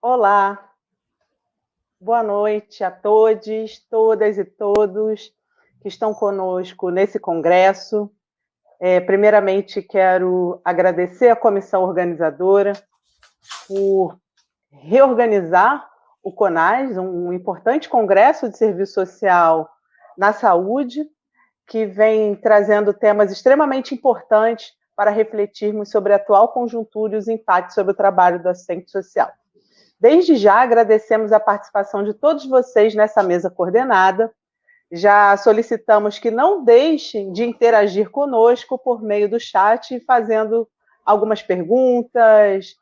Olá, boa noite a todos, todas e todos que estão conosco nesse congresso. Primeiramente, quero agradecer à comissão organizadora por reorganizar o CONAS, um importante congresso de serviço social na saúde, que vem trazendo temas extremamente importantes para refletirmos sobre a atual conjuntura e os impactos sobre o trabalho do assistente social. Desde já, agradecemos a participação de todos vocês nessa mesa coordenada. Já solicitamos que não deixem de interagir conosco por meio do chat, fazendo algumas perguntas,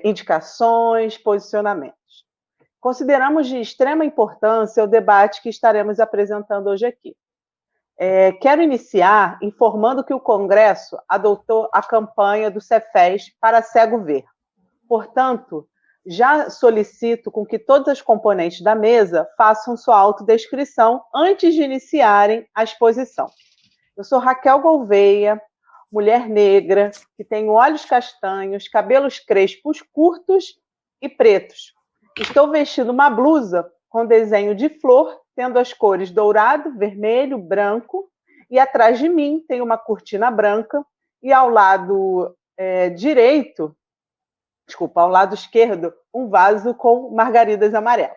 indicações, posicionamentos. Consideramos de extrema importância o debate que estaremos apresentando hoje aqui. Quero iniciar informando que o Congresso adotou a campanha do Cefes para cego ver. Portanto, já solicito com que todas as componentes da mesa façam sua autodescrição antes de iniciarem a exposição. Eu sou Raquel Gouveia, mulher negra, que tem olhos castanhos, cabelos crespos curtos e pretos. Estou vestindo uma blusa com desenho de flor, tendo as cores dourado, vermelho, branco, e atrás de mim tem uma cortina branca, e ao lado ao lado esquerdo, um vaso com margaridas amarelas.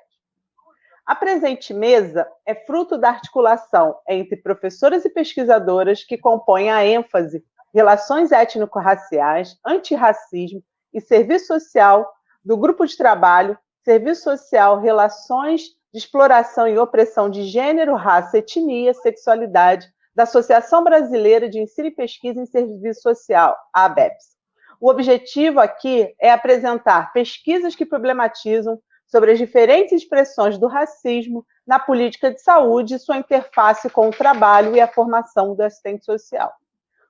A presente mesa é fruto da articulação entre professoras e pesquisadoras que compõem a ênfase Relações Étnico-Raciais, Antirracismo e Serviço Social do Grupo de Trabalho Serviço Social, Relações de Exploração e Opressão de Gênero, Raça, Etnia, Sexualidade da Associação Brasileira de Ensino e Pesquisa em Serviço Social, a ABEPS. O objetivo aqui é apresentar pesquisas que problematizam sobre as diferentes expressões do racismo na política de saúde e sua interface com o trabalho e a formação do assistente social.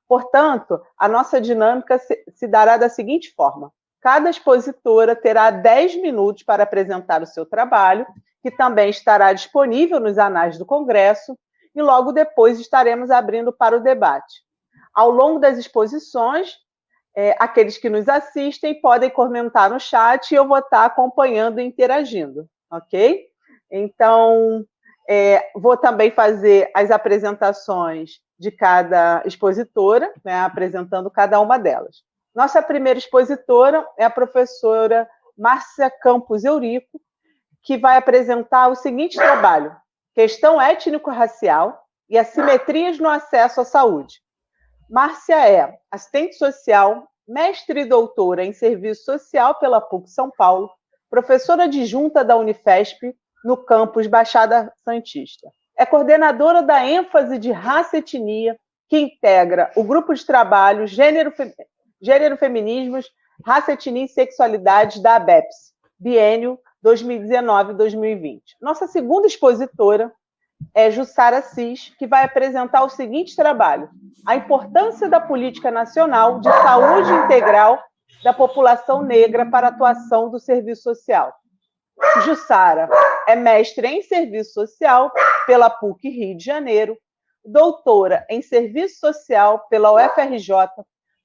Portanto, a nossa dinâmica se dará da seguinte forma: cada expositora terá 10 minutos para apresentar o seu trabalho, que também estará disponível nos anais do Congresso, e logo depois estaremos abrindo para o debate. Ao longo das exposições, aqueles que nos assistem podem comentar no chat e eu vou estar acompanhando e interagindo, ok? Então, vou também fazer as apresentações de cada expositora, né, apresentando cada uma delas. Nossa primeira expositora é a professora Márcia Campos Eurico, que vai apresentar o seguinte trabalho: Questão étnico-racial e assimetrias no acesso à saúde. Márcia é assistente social, mestre e doutora em serviço social pela PUC São Paulo, professora adjunta da Unifesp no campus Baixada Santista. É coordenadora da ênfase de raça e etnia, que integra o grupo de trabalho Gênero, Feminismos, Raça, Etnia e Sexualidade da ABEPS, biênio 2019-2020. Nossa segunda expositora é Jussara Assis, que vai apresentar o seguinte trabalho: a importância da política nacional de saúde integral da população negra para a atuação do serviço social. Jussara é mestre em serviço social pela PUC Rio de Janeiro, doutora em serviço social pela UFRJ,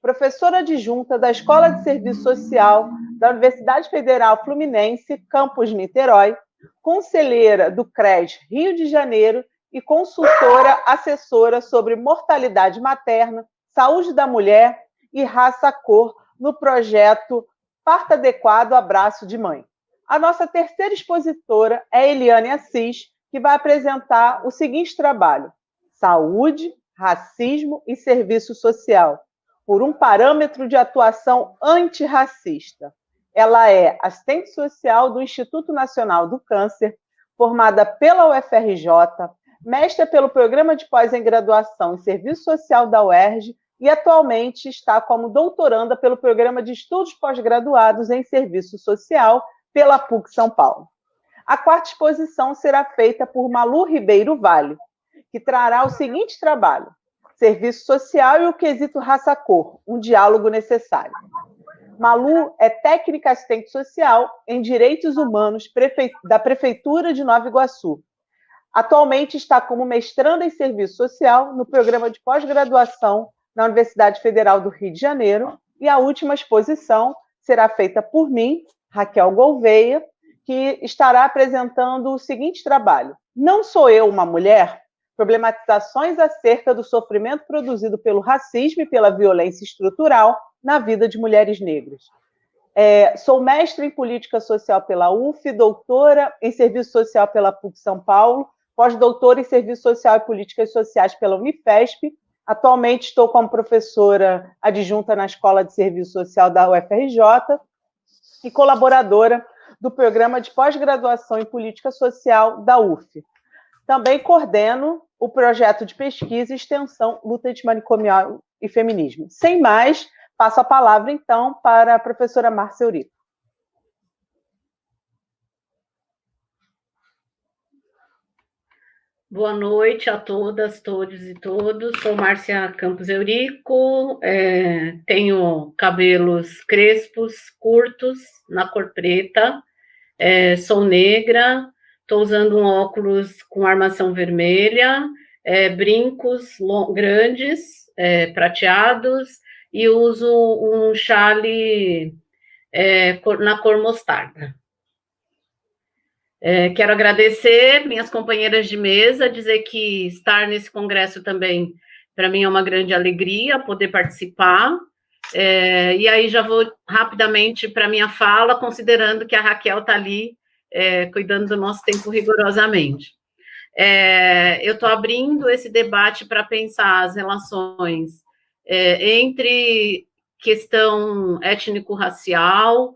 professora adjunta da Escola de Serviço Social da Universidade Federal Fluminense, campus Niterói, conselheira do CRES Rio de Janeiro e consultora assessora sobre mortalidade materna, saúde da mulher e raça-cor no projeto Parto Adequado, Abraço de Mãe. A nossa terceira expositora é Eliane Assis, que vai apresentar o seguinte trabalho: Saúde, Racismo e Serviço Social, por um parâmetro de atuação antirracista. Ela é assistente social do Instituto Nacional do Câncer, formada pela UFRJ, mestra pelo Programa de Pós-Graduação em Serviço Social da UERJ e atualmente está como doutoranda pelo Programa de Estudos Pós-Graduados em Serviço Social pela PUC São Paulo. A quarta exposição será feita por Malu Ribeiro Vale, que trará o seguinte trabalho: Serviço Social e o Quesito Raça-Cor, um diálogo necessário. Malu é técnica assistente social em Direitos Humanos da Prefeitura de Nova Iguaçu. Atualmente está como mestranda em Serviço Social no programa de pós-graduação na Universidade Federal do Rio de Janeiro, e a última exposição será feita por mim, Raquel Gouveia, que estará apresentando o seguinte trabalho: Não Sou Eu uma Mulher? Problematizações acerca do sofrimento produzido pelo racismo e pela violência estrutural na vida de mulheres negras. Sou mestre em Política Social pela UF, doutora em Serviço Social pela PUC São Paulo, pós-doutora em Serviço Social e Políticas Sociais pela Unifesp. Atualmente estou como professora adjunta na Escola de Serviço Social da UFRJ e colaboradora do Programa de Pós-Graduação em Política Social da UF. Também coordeno o projeto de pesquisa e extensão Luta Antimanicomial e Feminismo. Sem mais, passo a palavra, então, para a professora Márcia Eurico. Boa noite a todas, todos e todos. Sou Márcia Campos Eurico, tenho cabelos crespos, curtos, na cor preta, sou negra, estou usando um óculos com armação vermelha, brincos grandes, prateados, e uso um chale na cor mostarda. Quero agradecer minhas companheiras de mesa, dizer que estar nesse congresso também, para mim, é uma grande alegria poder participar. E aí já vou rapidamente para a minha fala, considerando que a Raquel está ali cuidando do nosso tempo rigorosamente. Eu estou abrindo esse debate para pensar as relações entre questão étnico-racial,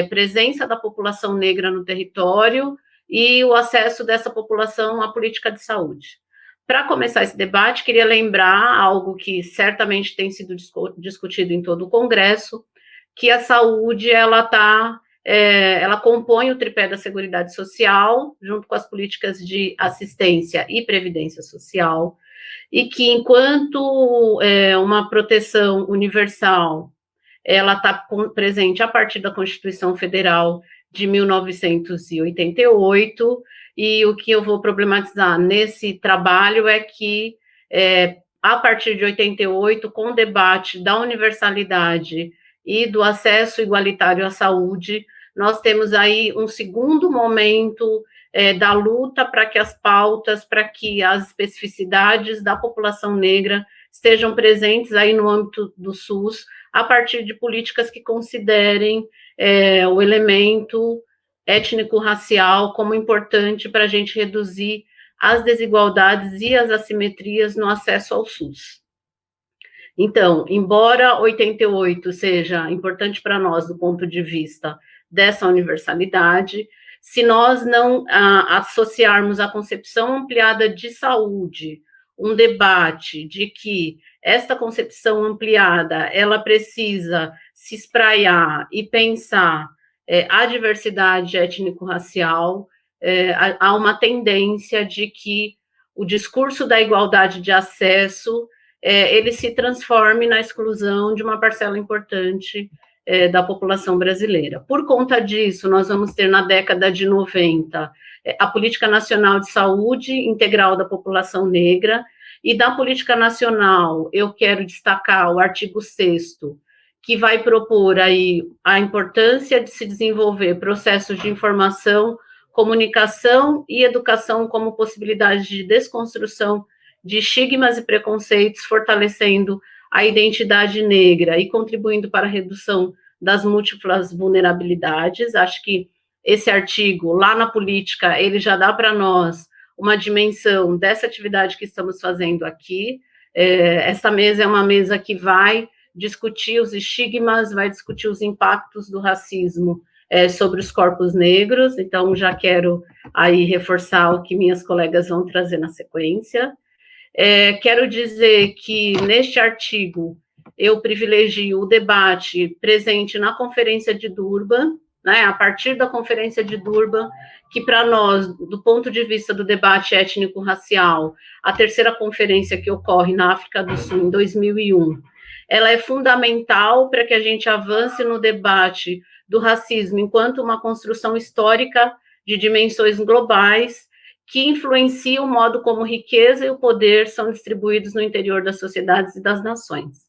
presença da população negra no território e o acesso dessa população à política de saúde. Para começar esse debate, queria lembrar algo que certamente tem sido discutido em todo o Congresso, que a saúde, ela compõe o tripé da Seguridade Social, junto com as políticas de assistência e previdência social, e que, enquanto uma proteção universal, ela está presente a partir da Constituição Federal de 1988, e o que eu vou problematizar nesse trabalho é que, a partir de 88, com o debate da universalidade e do acesso igualitário à saúde, nós temos aí um segundo momento da luta para que as pautas, para que as especificidades da população negra estejam presentes aí no âmbito do SUS, a partir de políticas que considerem o elemento étnico-racial como importante para a gente reduzir as desigualdades e as assimetrias no acesso ao SUS. Então, embora 88 seja importante para nós do ponto de vista dessa universalidade, se nós não associarmos a concepção ampliada de saúde, um debate de que esta concepção ampliada, ela precisa se espraiar e pensar a diversidade étnico-racial, há uma tendência de que o discurso da igualdade de acesso, ele se transforme na exclusão de uma parcela importante da população brasileira. Por conta disso, nós vamos ter na década de 90 a Política Nacional de Saúde Integral da População Negra, e da Política Nacional eu quero destacar o artigo 6º, que vai propor aí a importância de se desenvolver processos de informação, comunicação e educação como possibilidade de desconstrução de estigmas e preconceitos, fortalecendo a identidade negra e contribuindo para a redução das múltiplas vulnerabilidades. Acho que esse artigo, lá na política, ele já dá para nós uma dimensão dessa atividade que estamos fazendo aqui. Essa mesa é uma mesa que vai discutir os estigmas, vai discutir os impactos do racismo sobre os corpos negros, então já quero aí reforçar o que minhas colegas vão trazer na sequência. Quero dizer que neste artigo eu privilegio o debate presente na Conferência de Durban, né, a partir da Conferência de Durban, que para nós, do ponto de vista do debate étnico-racial, a terceira conferência que ocorre na África do Sul em 2001, ela é fundamental para que a gente avance no debate do racismo enquanto uma construção histórica de dimensões globais que influencia o modo como riqueza e o poder são distribuídos no interior das sociedades e das nações.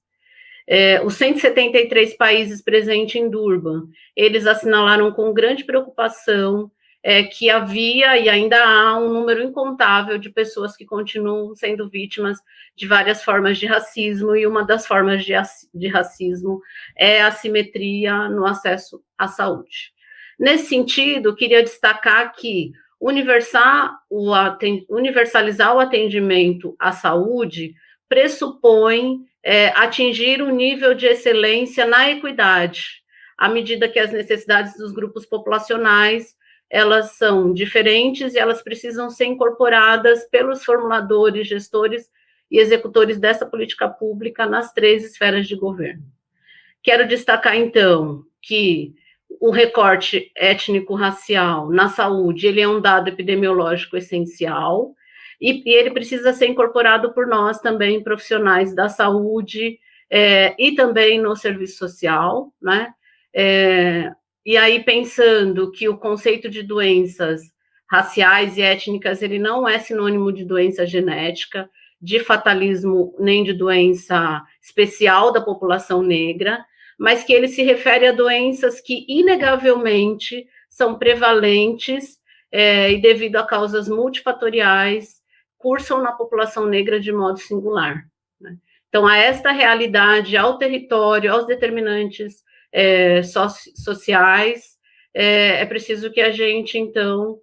Os 173 países presentes em Durban, eles assinalaram com grande preocupação que havia e ainda há um número incontável de pessoas que continuam sendo vítimas de várias formas de racismo, e uma das formas de racismo é a assimetria no acesso à saúde. Nesse sentido, queria destacar que universalizar o atendimento à saúde pressupõe atingir um nível de excelência na equidade, à medida que as necessidades dos grupos populacionais elas são diferentes e elas precisam ser incorporadas pelos formuladores, gestores e executores dessa política pública nas 3 esferas de governo. Quero destacar, então, que o recorte étnico-racial na saúde, ele é um dado epidemiológico essencial, e ele precisa ser incorporado por nós também, profissionais da saúde, e também no serviço social, né? E aí, pensando que o conceito de doenças raciais e étnicas, ele não é sinônimo de doença genética, de fatalismo, nem de doença especial da população negra, mas que ele se refere a doenças que, inegavelmente, são prevalentes e, devido a causas multifatoriais, cursam na população negra de modo singular, né? Então, a esta realidade, ao território, aos determinantes sociais, é preciso que a gente, então,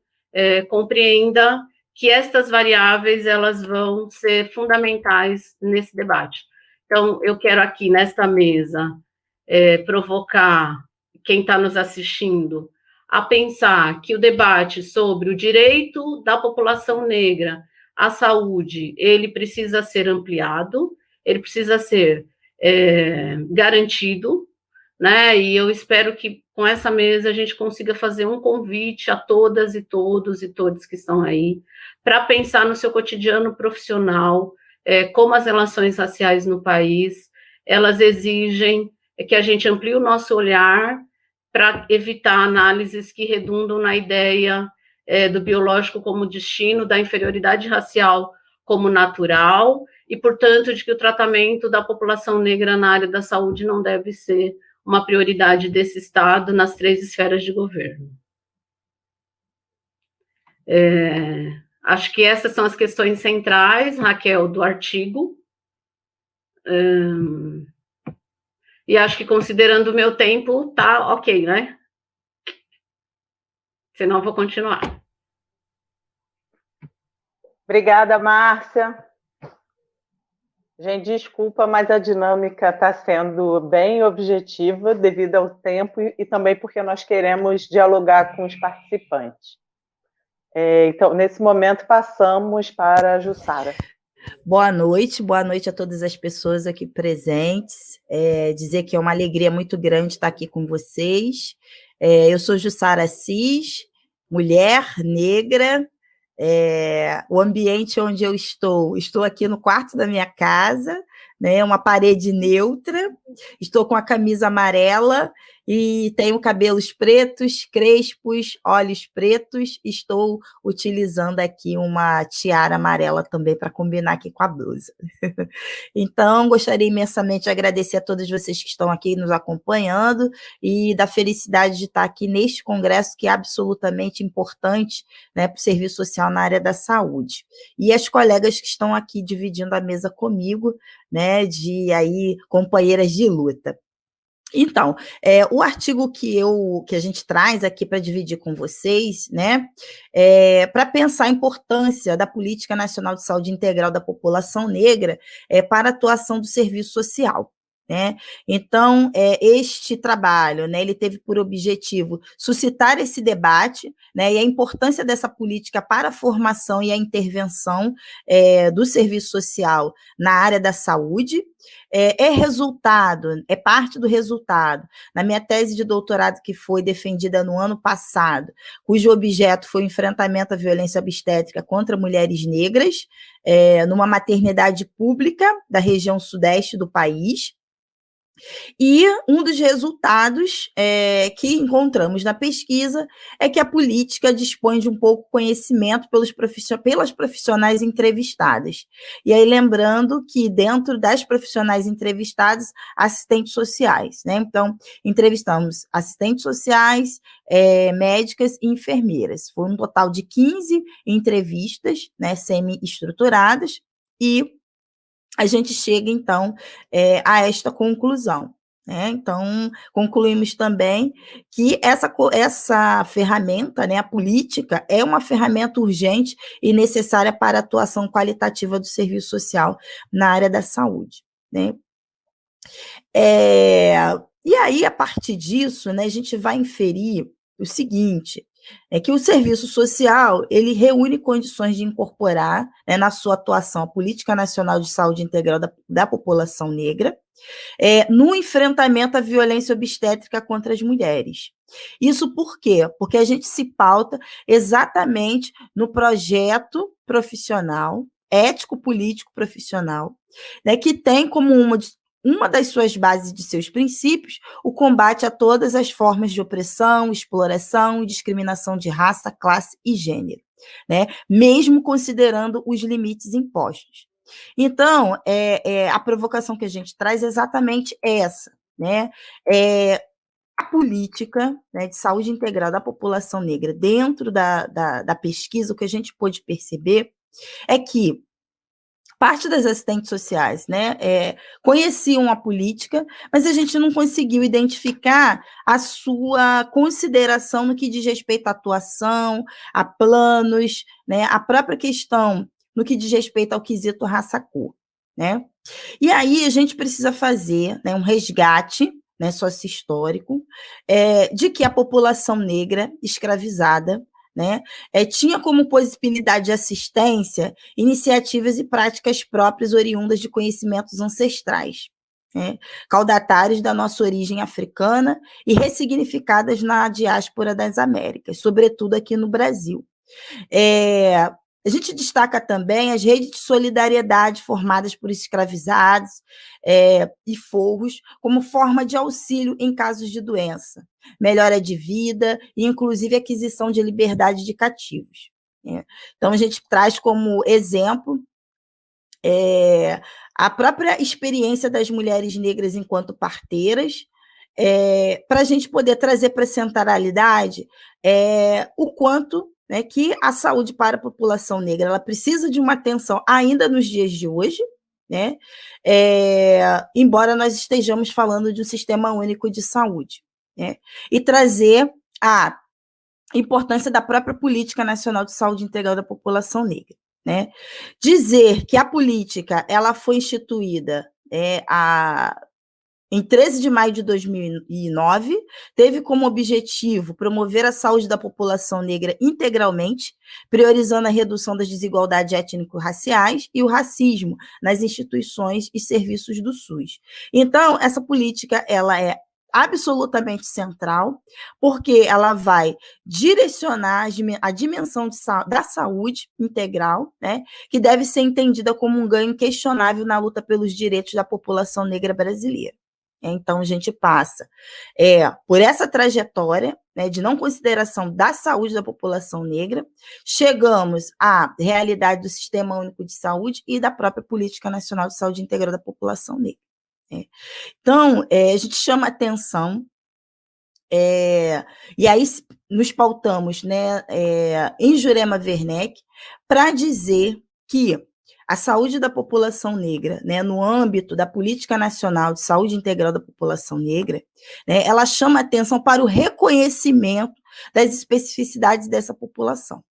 compreenda que estas variáveis, elas vão ser fundamentais nesse debate. Então, eu quero aqui, nesta mesa, provocar quem está nos assistindo a pensar que o debate sobre o direito da população negra à saúde, ele precisa ser ampliado, ele precisa ser garantido, né? E eu espero que com essa mesa a gente consiga fazer um convite a todas e todos e todos que estão aí para pensar no seu cotidiano profissional, como as relações raciais no país, elas exigem que a gente amplie o nosso olhar para evitar análises que redundam na ideia do biológico como destino, da inferioridade racial como natural, e, portanto, de que o tratamento da população negra na área da saúde não deve ser uma prioridade desse Estado nas 3 esferas de governo. Acho que essas são as questões centrais, Raquel, do artigo. E acho que, considerando o meu tempo, tá ok, né? Senão, eu vou continuar. Obrigada, Márcia. Gente, desculpa, mas a dinâmica está sendo bem objetiva devido ao tempo e também porque nós queremos dialogar com os participantes. Então, nesse momento, passamos para a Jussara. Boa noite a todas as pessoas aqui presentes. Dizer que é uma alegria muito grande estar aqui com vocês. Eu sou Jussara Assis, mulher negra. O ambiente onde eu estou aqui no quarto da minha casa, né, uma parede neutra, estou com a camisa amarela e tenho cabelos pretos, crespos, olhos pretos, estou utilizando aqui uma tiara amarela também para combinar aqui com a blusa. Então, gostaria imensamente de agradecer a todos vocês que estão aqui nos acompanhando e da felicidade de estar aqui neste congresso que é absolutamente importante, né, para o serviço social na área da saúde. E as colegas que estão aqui dividindo a mesa comigo, né, de aí companheiras de luta. Então, o artigo que a gente traz aqui para dividir com vocês, né, para pensar a importância da Política Nacional de Saúde Integral da População Negra para a atuação do serviço social. né? Então, este trabalho, né, ele teve por objetivo suscitar esse debate, né, e a importância dessa política para a formação e a intervenção do serviço social na área da saúde. É parte do resultado. Na minha tese de doutorado, que foi defendida no ano passado, cujo objeto foi o enfrentamento à violência obstétrica contra mulheres negras, numa maternidade pública da região sudeste do país. E um dos resultados que encontramos na pesquisa é que a política dispõe de um pouco conhecimento pelas profissionais entrevistadas. E aí, lembrando que dentro das profissionais entrevistadas, assistentes sociais, né? Então, entrevistamos assistentes sociais, médicas e enfermeiras. Foi um total de 15 entrevistas, né, semi-estruturadas, e a gente chega, então, a esta conclusão, né? Então, concluímos também que essa ferramenta, né, a política, é uma ferramenta urgente e necessária para a atuação qualitativa do serviço social na área da saúde, né? E aí, a partir disso, né, a gente vai inferir o seguinte: é que o serviço social, ele reúne condições de incorporar, né, na sua atuação a Política Nacional de Saúde Integral da população negra, no enfrentamento à violência obstétrica contra as mulheres. Isso por quê? Porque a gente se pauta exatamente no projeto profissional, ético-político profissional, né, que tem como uma das suas bases de seus princípios o combate a todas as formas de opressão, exploração e discriminação de raça, classe e gênero, né? Mesmo considerando os limites impostos. Então, a provocação que a gente traz é exatamente essa, né? A política, né, de saúde integral da população negra dentro da pesquisa, o que a gente pôde perceber é que parte das assistentes sociais, né, conheciam a política, mas a gente não conseguiu identificar a sua consideração no que diz respeito à atuação, a planos, né, a própria questão no que diz respeito ao quesito raça-cor, né? E aí a gente precisa fazer, né, um resgate, né, sócio-histórico, de que a população negra escravizada, né, tinha como possibilidade de assistência iniciativas e práticas próprias oriundas de conhecimentos ancestrais, né, caudatários da nossa origem africana e ressignificadas na diáspora das Américas, sobretudo aqui no Brasil. A gente destaca também as redes de solidariedade formadas por escravizados e forros como forma de auxílio em casos de doença, melhora de vida e, inclusive, aquisição de liberdade de cativos, né? Então, a gente traz como exemplo a própria experiência das mulheres negras enquanto parteiras, para a gente poder trazer para a centralidade o quanto, né, que a saúde para a população negra ela precisa de uma atenção ainda nos dias de hoje, né? Embora nós estejamos falando de um sistema único de saúde, né? E trazer a importância da própria Política Nacional de Saúde Integral da População Negra, né? Dizer que a política ela foi instituída em 13 de maio de 2009, teve como objetivo promover a saúde da população negra integralmente, priorizando a redução das desigualdades étnico-raciais e o racismo nas instituições e serviços do SUS. Então, essa política ela é absolutamente central, porque ela vai direcionar a dimensão da saúde integral, né, que deve ser entendida como um ganho inquestionável na luta pelos direitos da população negra brasileira. Então, a gente passa por essa trajetória, né, de não consideração da saúde da população negra, chegamos à realidade do Sistema Único de Saúde e da própria Política Nacional de Saúde Integral da População Negra, né? Então, a gente chama atenção, e aí nos pautamos, né, em Jurema Werneck, para dizer que a saúde da população negra, né, no âmbito da Política Nacional de Saúde Integral da População Negra, né, ela chama atenção para o reconhecimento das especificidades dessa população,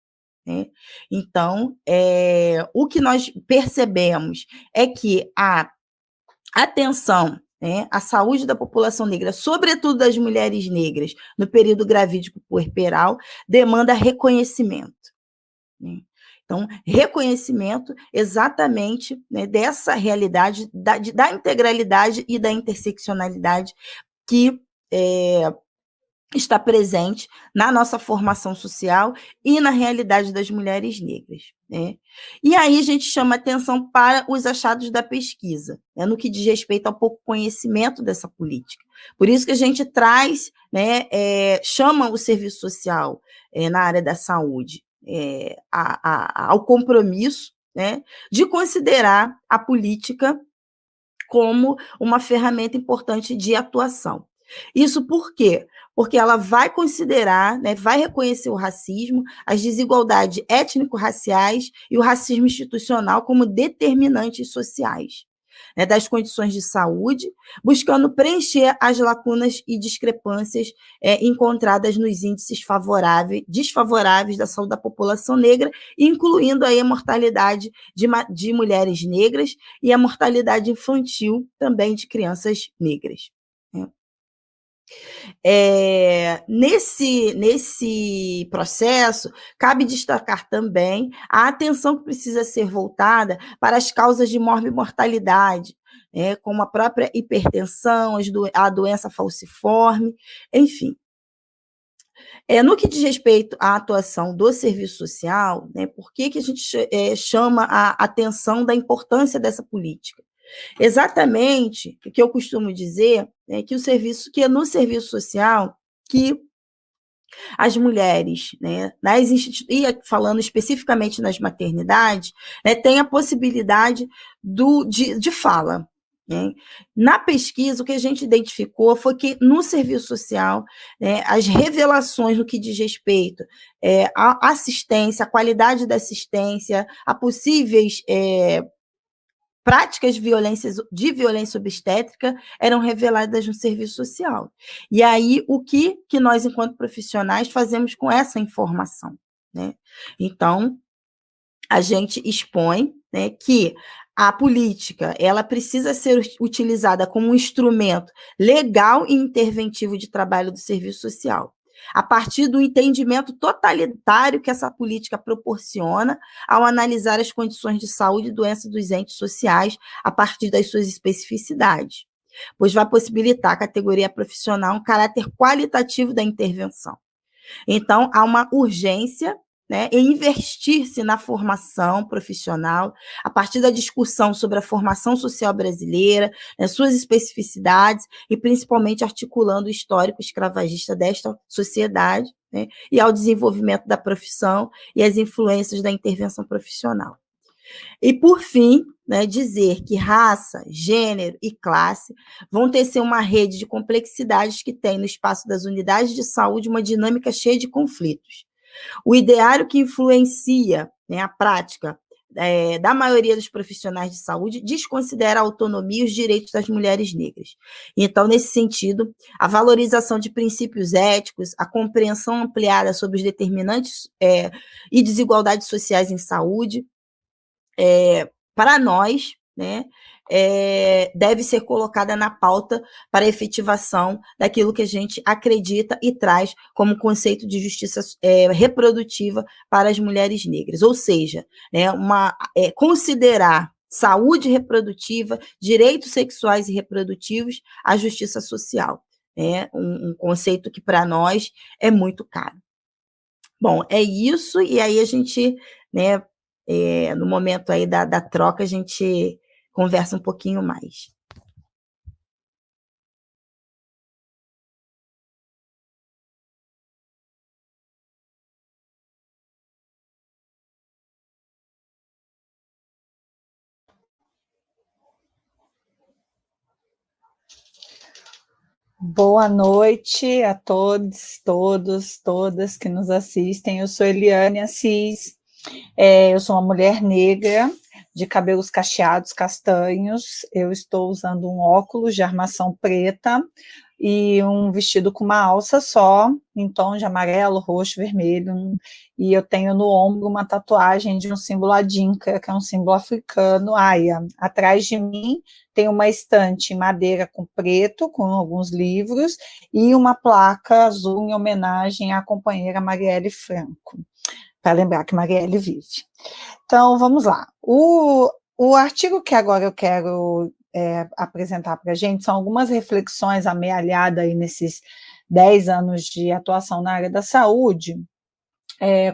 né? Então, o que nós percebemos é que a atenção né, a saúde da população negra, sobretudo das mulheres negras, no período gravídico puerperal, demanda reconhecimento. Né? Então, reconhecimento exatamente, né, dessa realidade, da integralidade e da interseccionalidade que está presente na nossa formação social e na realidade das mulheres negras. Né? E aí a gente chama atenção para os achados da pesquisa, né, no que diz respeito ao pouco conhecimento dessa política. Por isso que a gente traz, né, chama o serviço social na área da saúde ao compromisso, né, de considerar a política como uma ferramenta importante de atuação. Isso por quê? Porque ela vai considerar, né, vai reconhecer o racismo, as desigualdades étnico-raciais e o racismo institucional como determinantes sociais, né, das condições de saúde, buscando preencher as lacunas e discrepâncias encontradas nos índices desfavoráveis da saúde da população negra, incluindo aí a mortalidade de mulheres negras e a mortalidade infantil também de crianças negras. Né? Nesse processo, cabe destacar também a atenção que precisa ser voltada para as causas de morbimortalidade, como a própria hipertensão, a doença falciforme, enfim. No que diz respeito à atuação do serviço social, né, por que a gente chama a atenção da importância dessa política? Exatamente o que eu costumo dizer é que é no serviço social que as mulheres, né, e falando especificamente nas maternidades, né, têm a possibilidade de fala. Né? Na pesquisa, o que a gente identificou foi que no serviço social, né, as revelações no que diz respeito à assistência, à qualidade da assistência, a possíveis práticas de violência obstétrica eram reveladas no serviço social. E aí, o que nós, enquanto profissionais, fazemos com essa informação? Né? Então, a gente expõe, né, que a política ela precisa ser utilizada como um instrumento legal e interventivo de trabalho do serviço social, a partir do entendimento totalitário que essa política proporciona ao analisar as condições de saúde e doença dos entes sociais a partir das suas especificidades, pois vai possibilitar à categoria profissional um caráter qualitativo da intervenção. Então, há uma urgência, né, em investir-se na formação profissional, a partir da discussão sobre a formação social brasileira, né, suas especificidades, e principalmente articulando o histórico escravagista desta sociedade, né, e ao desenvolvimento da profissão e as influências da intervenção profissional. E, por fim, né, dizer que raça, gênero e classe vão tecer uma rede de complexidades que tem no espaço das unidades de saúde uma dinâmica cheia de conflitos. O ideário que influencia, né, a prática da maioria dos profissionais de saúde desconsidera a autonomia e os direitos das mulheres negras. Então, nesse sentido, a valorização de princípios éticos, a compreensão ampliada sobre os determinantes e desigualdades sociais em saúde, para nós, né, deve ser colocada na pauta para a efetivação daquilo que a gente acredita e traz como conceito de justiça reprodutiva para as mulheres negras, ou seja, né, considerar saúde reprodutiva, direitos sexuais e reprodutivos, a justiça social, né, um conceito que para nós é muito caro. Bom, é isso, e aí a gente, né, no momento aí da troca, a gente conversa um pouquinho mais. Boa noite a todos, todas que nos assistem. Eu sou Eliane Assis, eu sou uma mulher negra, de cabelos cacheados, castanhos. Eu estou usando um óculos de armação preta e um vestido com uma alça só, em tom de amarelo, roxo, vermelho, e eu tenho no ombro uma tatuagem de um símbolo adinca, que é um símbolo africano, aia. Atrás de mim tem uma estante em madeira com preto, com alguns livros, e uma placa azul em homenagem à companheira Marielle Franco, para lembrar que Marielle vive. Então, vamos lá. O artigo que agora eu quero apresentar para a gente são algumas reflexões amealhadas aí nesses 10 anos de atuação na área da saúde,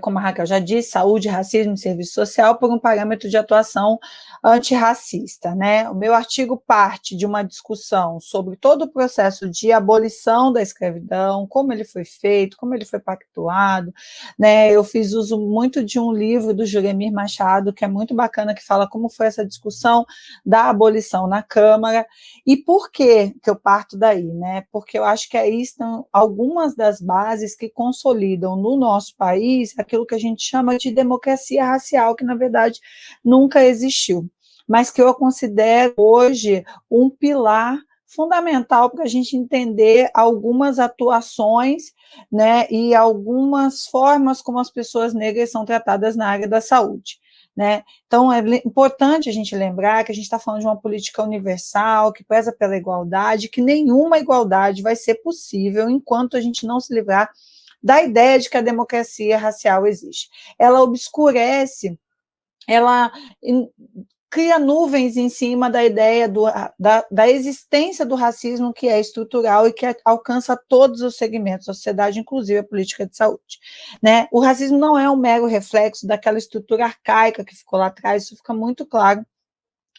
como a Raquel já disse, saúde, racismo e serviço social por um parâmetro de atuação antirracista, né? O meu artigo parte de uma discussão sobre todo o processo de abolição da escravidão, como ele foi feito, como ele foi pactuado, né? Eu fiz uso muito de um livro do Juremir Machado, que é muito bacana, que fala como foi essa discussão da abolição na Câmara, e por que eu parto daí, né? Porque eu acho que aí estão algumas das bases que consolidam no nosso país aquilo que a gente chama de democracia racial, que na verdade nunca existiu, mas que eu considero hoje um pilar fundamental para a gente entender algumas atuações, né, e algumas formas como as pessoas negras são tratadas na área da saúde. Né? Então, é importante a gente lembrar que a gente está falando de uma política universal, que preza pela igualdade, que nenhuma igualdade vai ser possível enquanto a gente não se livrar da ideia de que a democracia racial existe. Ela obscurece, ela cria nuvens em cima da ideia da existência do racismo, que é estrutural e que alcança todos os segmentos da sociedade, inclusive a política de saúde. Né? O racismo não é um mero reflexo daquela estrutura arcaica que ficou lá atrás, isso fica muito claro,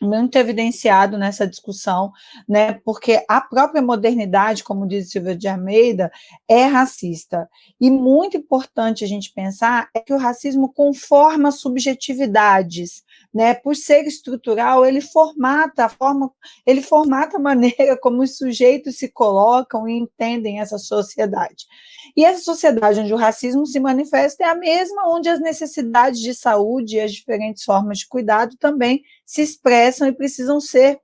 muito evidenciado nessa discussão, né, porque a própria modernidade, como diz Silvia de Almeida, é racista. E muito importante a gente pensar é que o racismo conforma subjetividades, né, por ser estrutural, ele formata a maneira como os sujeitos se colocam e entendem essa sociedade. E essa sociedade onde o racismo se manifesta é a mesma onde as necessidades de saúde e as diferentes formas de cuidado também se expressam e precisam ser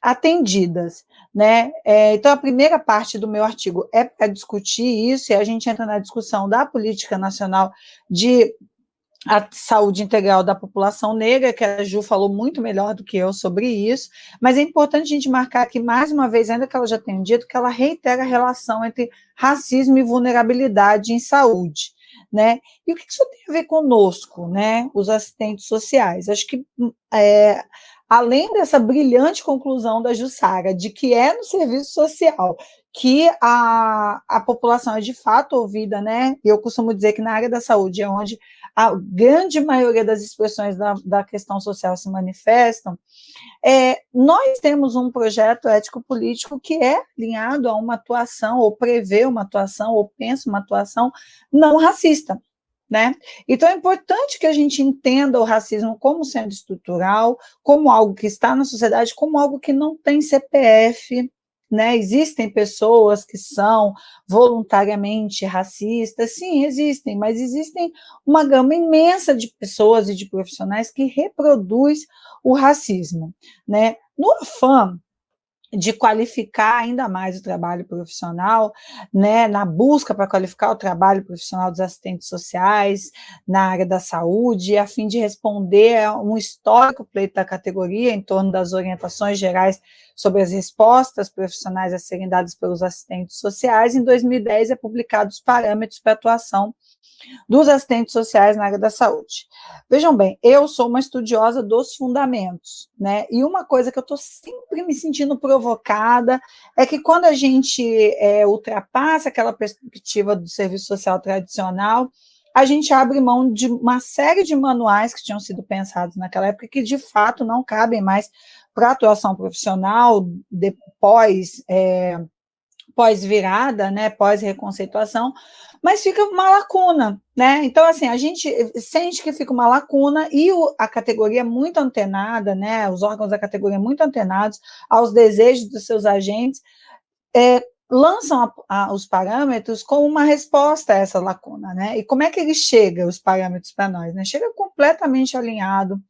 atendidas, né? Então, a primeira parte do meu artigo é para discutir isso, e a gente entra na discussão da política nacional de a saúde integral da população negra, que a Ju falou muito melhor do que eu sobre isso, mas é importante a gente marcar aqui, mais uma vez, ainda que ela já tenha dito, que ela reitera a relação entre racismo e vulnerabilidade em saúde, né? E o que isso tem a ver conosco, né, os assistentes sociais? Acho que, além dessa brilhante conclusão da Jussara, de que é no serviço social que a população é de fato ouvida, né? Eu costumo dizer que na área da saúde é onde a grande maioria das expressões da questão social se manifestam, nós temos um projeto ético-político que é alinhado a uma atuação, ou prevê uma atuação, ou pensa uma atuação não racista. Né? Então, é importante que a gente entenda o racismo como sendo estrutural, como algo que está na sociedade, como algo que não tem CPF, né? Existem pessoas que são voluntariamente racistas, sim, existem, mas existem uma gama imensa de pessoas e de profissionais que reproduz o racismo, né? No afã de qualificar ainda mais o trabalho profissional, né, na busca para qualificar o trabalho profissional dos assistentes sociais na área da saúde, a fim de responder a um histórico pleito da categoria em torno das orientações gerais sobre as respostas profissionais a serem dadas pelos assistentes sociais. Em 2010 é publicado os parâmetros para atuação dos assistentes sociais na área da saúde. Vejam bem, eu sou uma estudiosa dos fundamentos, né? E uma coisa que eu estou sempre me sentindo provocada é que quando a gente ultrapassa aquela perspectiva do serviço social tradicional, a gente abre mão de uma série de manuais que tinham sido pensados naquela época que, de fato, não cabem mais para a atuação profissional depois pós-virada, né, pós-reconceituação, mas fica uma lacuna, né? Então, assim, a gente sente que fica uma lacuna e a categoria é muito antenada, né, os órgãos da categoria muito antenados aos desejos dos seus agentes, lançam os parâmetros como uma resposta a essa lacuna, né? E como é que ele chega, os parâmetros, para nós, né? Chega completamente alinhado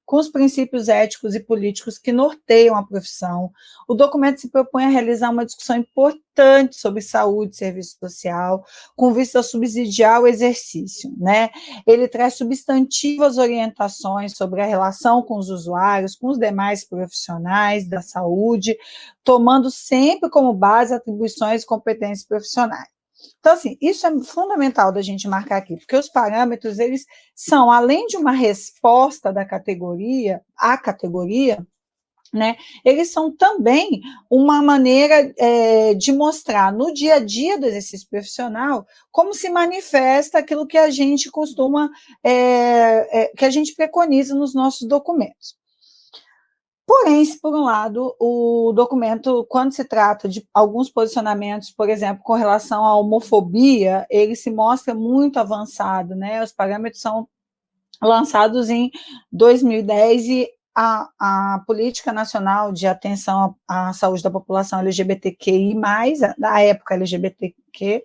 com os princípios éticos e políticos que norteiam a profissão. O documento se propõe a realizar uma discussão importante sobre saúde e serviço social, com vista a subsidiar o exercício, né? Ele traz substantivas orientações sobre a relação com os usuários, com os demais profissionais da saúde, tomando sempre como base atribuições e competências profissionais. Então, assim, isso é fundamental da gente marcar aqui, porque os parâmetros, eles são, além de uma resposta da categoria, à categoria, né, eles são também uma maneira de mostrar no dia a dia do exercício profissional como se manifesta aquilo que a gente costuma, que a gente preconiza nos nossos documentos. Porém, se por um lado, o documento, quando se trata de alguns posicionamentos, por exemplo, com relação à homofobia, ele se mostra muito avançado, né? Os parâmetros são lançados em 2010 e a Política Nacional de Atenção à Saúde da População LGBTQI+, da época LGBT,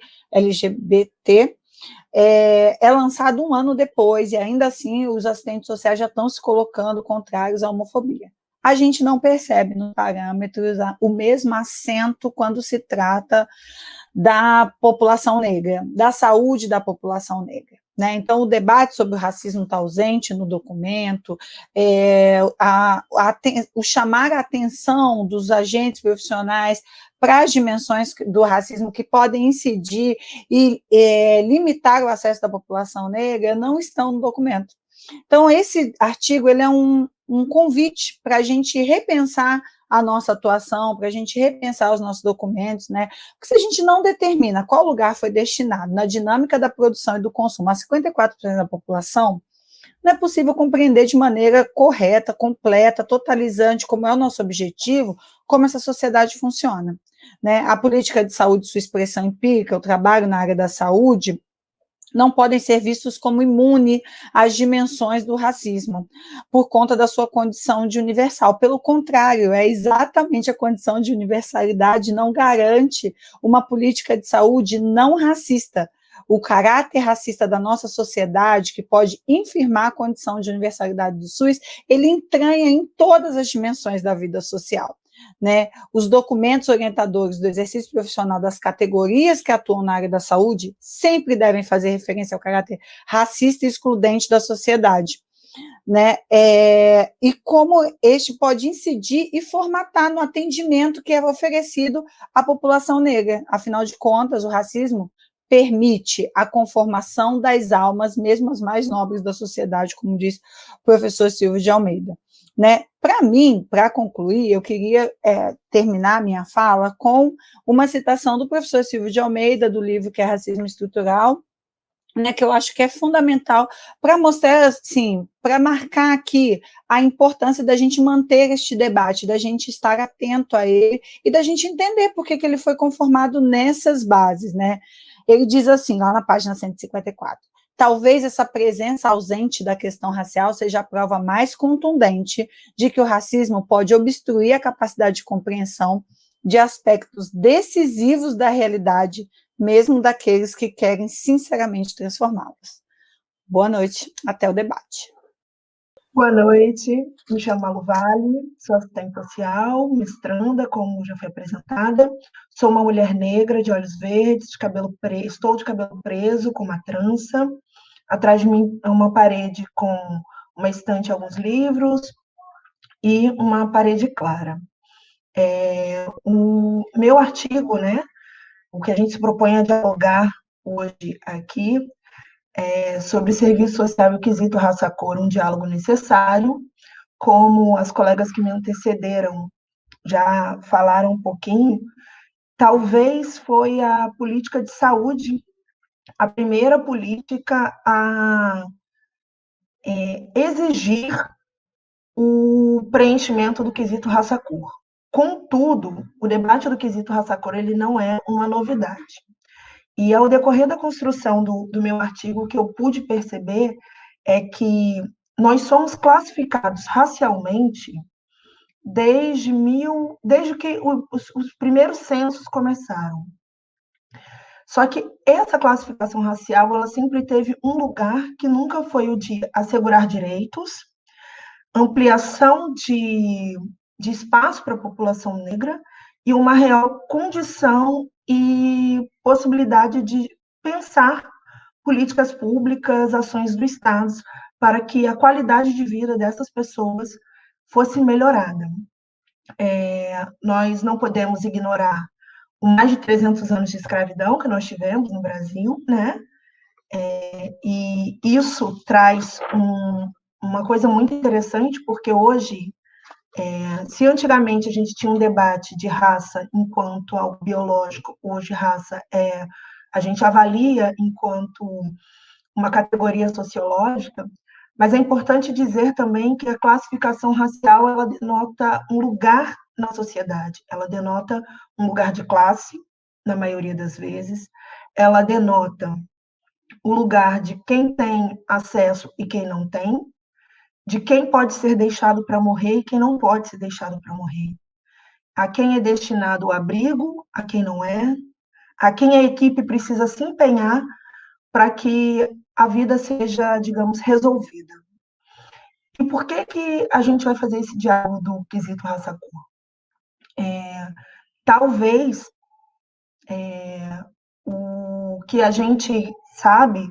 é lançado um ano depois, e ainda assim os assistentes sociais já estão se colocando contrários à homofobia. A gente não percebe nos parâmetros o mesmo acento quando se trata da população negra, da saúde da população negra. Né? Então, o debate sobre o racismo está ausente no documento, o chamar a atenção dos agentes profissionais para as dimensões do racismo que podem incidir e limitar o acesso da população negra não estão no documento. Então, esse artigo ele é um convite para a gente repensar a nossa atuação, para a gente repensar os nossos documentos, né? Porque se a gente não determina qual lugar foi destinado na dinâmica da produção e do consumo a 54% da população, não é possível compreender de maneira correta, completa, totalizante, como é o nosso objetivo, como essa sociedade funciona. Né? A política de saúde, sua expressão empírica, o trabalho na área da saúde, não podem ser vistos como imune às dimensões do racismo, por conta da sua condição de universal. Pelo contrário, é exatamente a condição de universalidade não garante uma política de saúde não racista. O caráter racista da nossa sociedade, que pode infirmar a condição de universalidade do SUS, ele entranha em todas as dimensões da vida social. Né? Os documentos orientadores do exercício profissional das categorias que atuam na área da saúde sempre devem fazer referência ao caráter racista e excludente da sociedade. Né? E como este pode incidir e formatar no atendimento que é oferecido à população negra. Afinal de contas, o racismo permite a conformação das almas, mesmo as mais nobres da sociedade, como diz o professor Silvio de Almeida. Né? Para mim, para concluir, eu queria terminar minha fala com uma citação do professor Silvio de Almeida, do livro que é Racismo Estrutural, né, que eu acho que é fundamental para mostrar, assim, para marcar aqui a importância da gente manter este debate, da gente estar atento a ele e da gente entender por que ele foi conformado nessas bases. Né? Ele diz assim, lá na página 154, talvez essa presença ausente da questão racial seja a prova mais contundente de que o racismo pode obstruir a capacidade de compreensão de aspectos decisivos da realidade, mesmo daqueles que querem sinceramente transformá-las. Boa noite, até o debate. Boa noite, me chamo Malu Vale, sou assistente social, mestranda, como já foi apresentada. Sou uma mulher negra, de olhos verdes, de cabelo preso, estou de cabelo preso, com uma trança. Atrás de mim é uma parede com uma estante, alguns livros, e uma parede clara. O meu artigo, né, o que a gente se propõe a dialogar hoje aqui, sobre serviço social e o quesito raça-cor, um diálogo necessário, como as colegas que me antecederam já falaram um pouquinho, talvez foi a política de saúde a primeira política a exigir o preenchimento do quesito raça-cor. Contudo, o debate do quesito raça-cor ele não é uma novidade. E ao decorrer da construção do meu artigo, o que eu pude perceber é que nós somos classificados racialmente desde que os primeiros censos começaram. Só que essa classificação racial, ela sempre teve um lugar que nunca foi o de assegurar direitos, ampliação de espaço para a população negra e uma real condição e possibilidade de pensar políticas públicas, ações do Estado, para que a qualidade de vida dessas pessoas fosse melhorada. Nós não podemos ignorar os mais de 300 anos de escravidão que nós tivemos no Brasil, né? E isso traz uma coisa muito interessante, porque hoje, se antigamente a gente tinha um debate de raça enquanto algo biológico, hoje raça a gente avalia enquanto uma categoria sociológica, mas é importante dizer também que a classificação racial, ela denota um lugar na sociedade, ela denota um lugar de classe, na maioria das vezes, ela denota o lugar de quem tem acesso e quem não tem, de quem pode ser deixado para morrer e quem não pode ser deixado para morrer, a quem é destinado o abrigo, a quem não é, a quem a equipe precisa se empenhar para que a vida seja, digamos, resolvida. E por que a gente vai fazer esse diálogo do quesito raça-cor? Talvez o que a gente sabe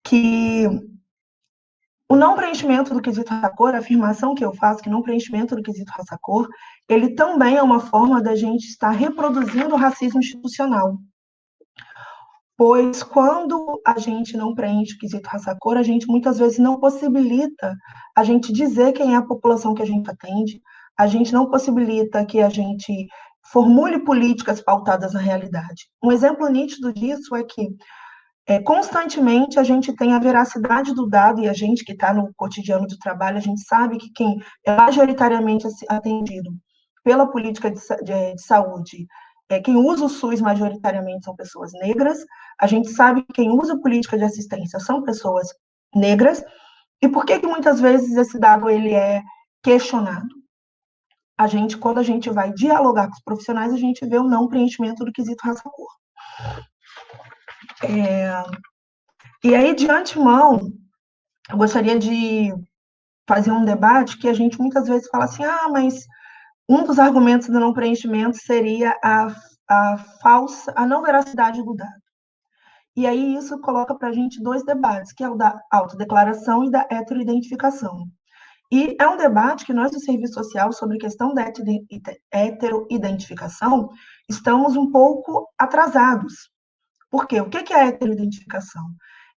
que o não preenchimento do quesito raça-cor, a afirmação que eu faço que não preenchimento do quesito raça-cor, ele também é uma forma da gente estar reproduzindo o racismo institucional. Pois quando a gente não preenche o quesito raça-cor, a gente muitas vezes não possibilita a gente dizer quem é a população que a gente atende, a gente não possibilita que a gente formule políticas pautadas na realidade. Um exemplo nítido disso é que constantemente a gente tem a veracidade do dado, e a gente que está no cotidiano do trabalho, a gente sabe que quem é majoritariamente atendido pela política de saúde, quem usa o SUS majoritariamente são pessoas negras, a gente sabe que quem usa política de assistência são pessoas negras, e por que muitas vezes esse dado ele é questionado? Quando a gente vai dialogar com os profissionais, a gente vê o não preenchimento do quesito raça-cor. E aí, de antemão, eu gostaria de fazer um debate que a gente muitas vezes fala assim, mas um dos argumentos do não preenchimento seria a não veracidade do dado. E aí isso coloca para a gente dois debates, que é o da autodeclaração e da heteroidentificação. E é um debate que nós do Serviço Social, sobre a questão da heteroidentificação, estamos um pouco atrasados. Por quê? O que é a heteroidentificação?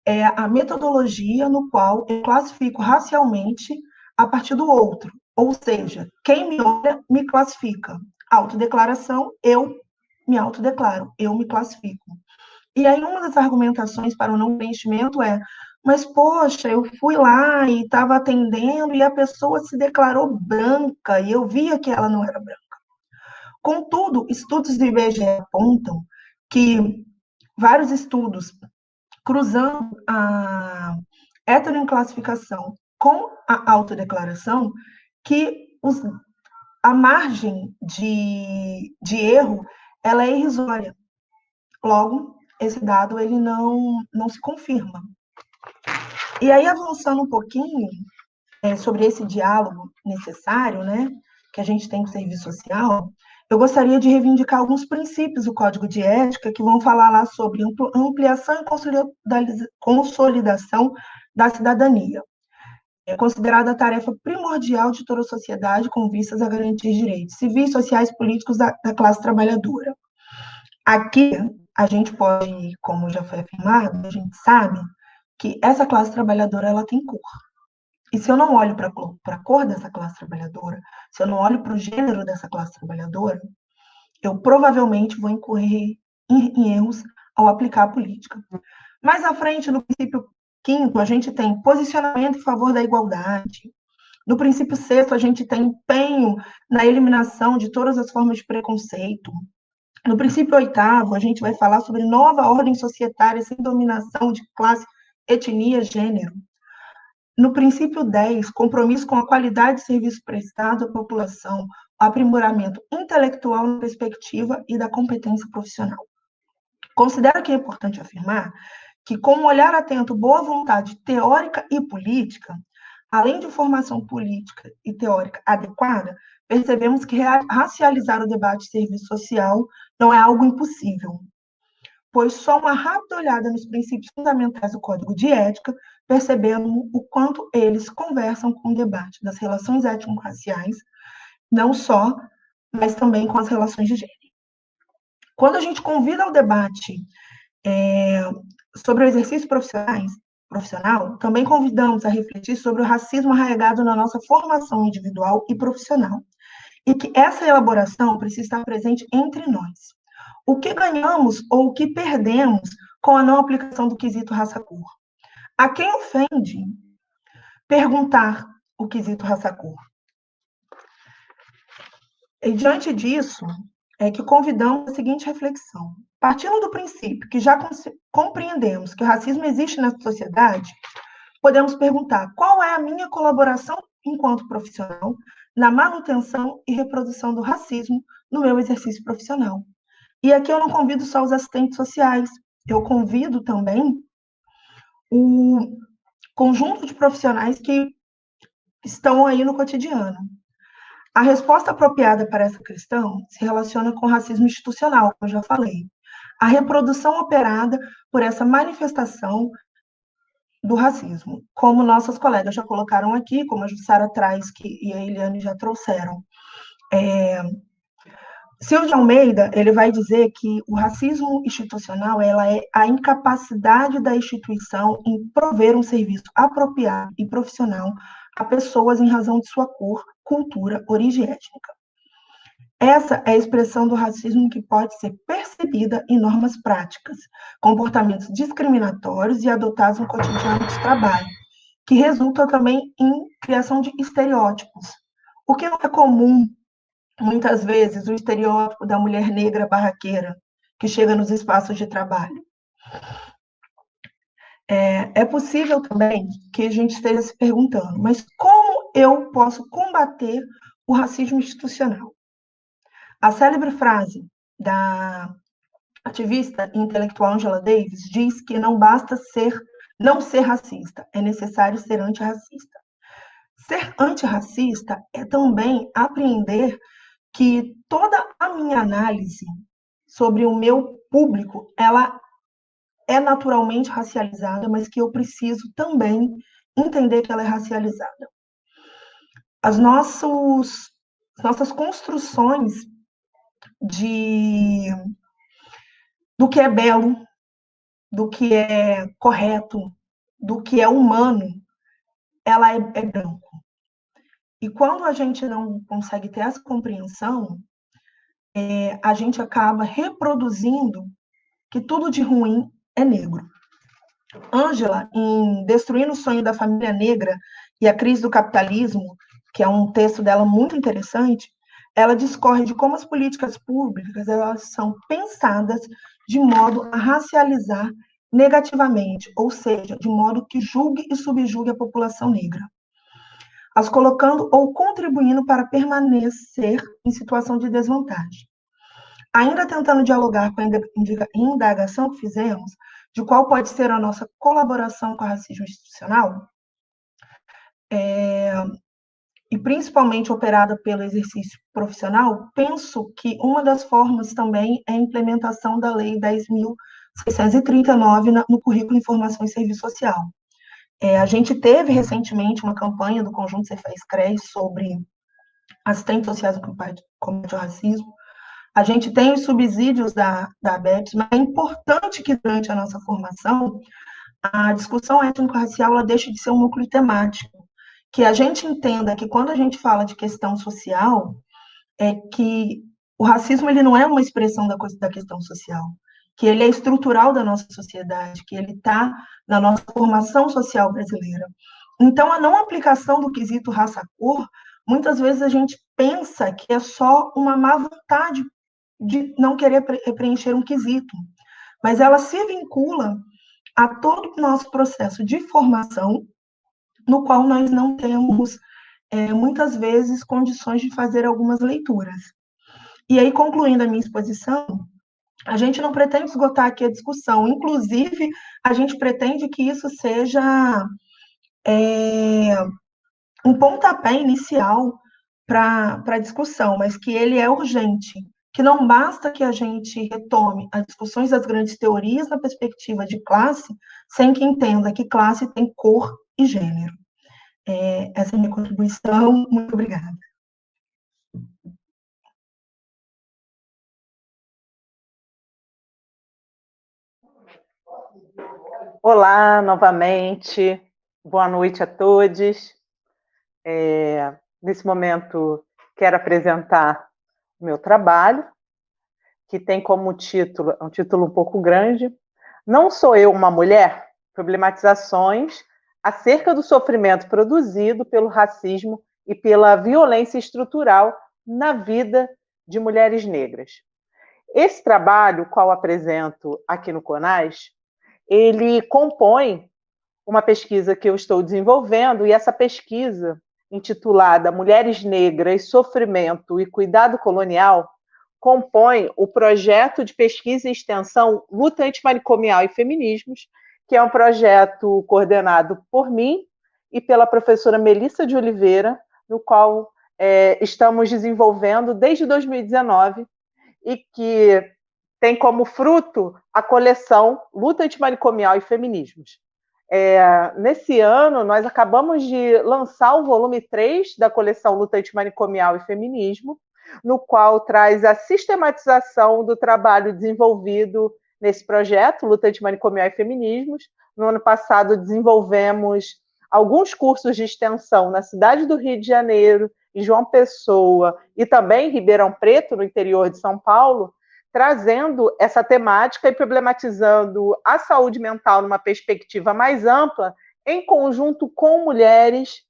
É a metodologia no qual eu classifico racialmente a partir do outro. Ou seja, quem me olha me classifica. Autodeclaração, eu me autodeclaro, eu me classifico. E aí uma das argumentações para o não preenchimento mas poxa, eu fui lá e estava atendendo e a pessoa se declarou branca e eu via que ela não era branca. Contudo, estudos do IBGE apontam que vários estudos cruzando a heteroclassificação com a autodeclaração, que a margem de erro ela é irrisória. Logo, esse dado ele não se confirma. E aí, avançando um pouquinho sobre esse diálogo necessário, né, que a gente tem com o serviço social, eu gostaria de reivindicar alguns princípios do Código de Ética que vão falar lá sobre ampliação e consolidação da cidadania. É considerada a tarefa primordial de toda a sociedade com vistas a garantir direitos civis, sociais e políticos da classe trabalhadora. Aqui, a gente pode, como já foi afirmado, a gente sabe que essa classe trabalhadora ela tem cor. E se eu não olho para a cor dessa classe trabalhadora, se eu não olho para o gênero dessa classe trabalhadora, eu provavelmente vou incorrer em erros ao aplicar a política. Mais à frente, no princípio 5º, a gente tem posicionamento em favor da igualdade. No princípio 6º, a gente tem empenho na eliminação de todas as formas de preconceito. No princípio 8º, a gente vai falar sobre nova ordem societária sem dominação de classe, etnia, gênero. No princípio 10, compromisso com a qualidade de serviço prestado à população, aprimoramento intelectual na perspectiva e da competência profissional. Considero que é importante afirmar que, com um olhar atento, boa vontade teórica e política, além de formação política e teórica adequada, percebemos que racializar o debate de serviço social não é algo impossível, pois só uma rápida olhada nos princípios fundamentais do Código de Ética percebemos o quanto eles conversam com o debate das relações étnico-raciais, não só, mas também com as relações de gênero. Quando a gente convida ao debate sobre o exercício profissional, também convidamos a refletir sobre o racismo arraigado na nossa formação individual e profissional, e que essa elaboração precisa estar presente entre nós. O que ganhamos ou o que perdemos com a não aplicação do quesito raça-cor? A quem ofende perguntar o quesito raça-cor? E diante disso, é que convidamos a seguinte reflexão. Partindo do princípio que já compreendemos que o racismo existe na sociedade, podemos perguntar qual é a minha colaboração enquanto profissional na manutenção e reprodução do racismo no meu exercício profissional. E aqui eu não convido só os assistentes sociais, eu convido também o conjunto de profissionais que estão aí no cotidiano. A resposta apropriada para essa questão se relaciona com o racismo institucional, como eu já falei. A reprodução operada por essa manifestação do racismo, como nossas colegas já colocaram aqui, como a Jussara traz e a Eliane já trouxeram. Silvio de Almeida, ele vai dizer que o racismo institucional ela é a incapacidade da instituição em prover um serviço apropriado e profissional a pessoas em razão de sua cor, cultura, origem étnica. Essa é a expressão do racismo que pode ser percebida em normas práticas, comportamentos discriminatórios e adotados no cotidiano de trabalho, que resulta também em criação de estereótipos. O que não é comum, muitas vezes, o estereótipo da mulher negra barraqueira, que chega nos espaços de trabalho. É possível também que a gente esteja se perguntando, mas como eu posso combater o racismo institucional? A célebre frase da ativista e intelectual Angela Davis diz que não basta não ser racista, é necessário ser antirracista. Ser antirracista é também apreender que toda a minha análise sobre o meu público, ela é naturalmente racializada, mas que eu preciso também entender que ela é racializada. As nossas construções do que é belo, do que é correto, do que é humano, ela é branco. E quando a gente não consegue ter essa compreensão, a gente acaba reproduzindo que tudo de ruim é negro. Ângela, em Destruindo o Sonho da Família Negra e a Crise do Capitalismo, que é um texto dela muito interessante, ela discorre de como as políticas públicas elas são pensadas de modo a racializar negativamente, ou seja, de modo que julgue e subjugue a população negra, as colocando ou contribuindo para permanecer em situação de desvantagem. Ainda tentando dialogar com a indagação que fizemos, de qual pode ser a nossa colaboração com o racismo institucional, e principalmente operada pelo exercício profissional, penso que uma das formas também é a implementação da Lei 10.639 no currículo Informação e Serviço Social. A gente teve recentemente uma campanha do Conjunto Cefaz-CRES sobre assistentes sociais no combate ao racismo. A gente tem os subsídios da ABEPS, mas é importante que durante a nossa formação a discussão étnico-racial ela deixe de ser um núcleo temático, que a gente entenda que quando a gente fala de questão social, que o racismo ele não é uma expressão da questão social, que ele é estrutural da nossa sociedade, que ele está na nossa formação social brasileira. Então, a não aplicação do quesito raça-cor, muitas vezes a gente pensa que é só uma má vontade de não querer preencher um quesito, mas ela se vincula a todo o nosso processo de formação, no qual nós não temos, muitas vezes, condições de fazer algumas leituras. E aí, concluindo a minha exposição, a gente não pretende esgotar aqui a discussão, inclusive, a gente pretende que isso seja um pontapé inicial para a discussão, mas que ele é urgente, que não basta que a gente retome as discussões das grandes teorias na perspectiva de classe, sem que entenda que classe tem cor e gênero. Essa é a minha contribuição. Muito obrigada. Olá, novamente. Boa noite a todos. Nesse momento, quero apresentar o meu trabalho, que tem como título, um título um pouco grande, Não Sou Eu uma Mulher? Problematizações acerca do sofrimento produzido pelo racismo e pela violência estrutural na vida de mulheres negras. Esse trabalho, qual apresento aqui no CONAS, ele compõe uma pesquisa que eu estou desenvolvendo, e essa pesquisa, intitulada Mulheres Negras, Sofrimento e Cuidado Colonial, compõe o projeto de pesquisa e extensão Luta Antimanicomial e Feminismos, que é um projeto coordenado por mim e pela professora Melissa de Oliveira, no qual estamos desenvolvendo desde 2019, e que tem como fruto a coleção Luta Antimanicomial e Feminismos. Nesse ano, nós acabamos de lançar o volume 3 da coleção Luta Antimanicomial e Feminismo, no qual traz a sistematização do trabalho desenvolvido nesse projeto, Luta Antimanicomial e Feminismos. No ano passado, desenvolvemos alguns cursos de extensão na cidade do Rio de Janeiro, em João Pessoa e também em Ribeirão Preto, no interior de São Paulo, trazendo essa temática e problematizando a saúde mental numa perspectiva mais ampla, em conjunto com mulheres,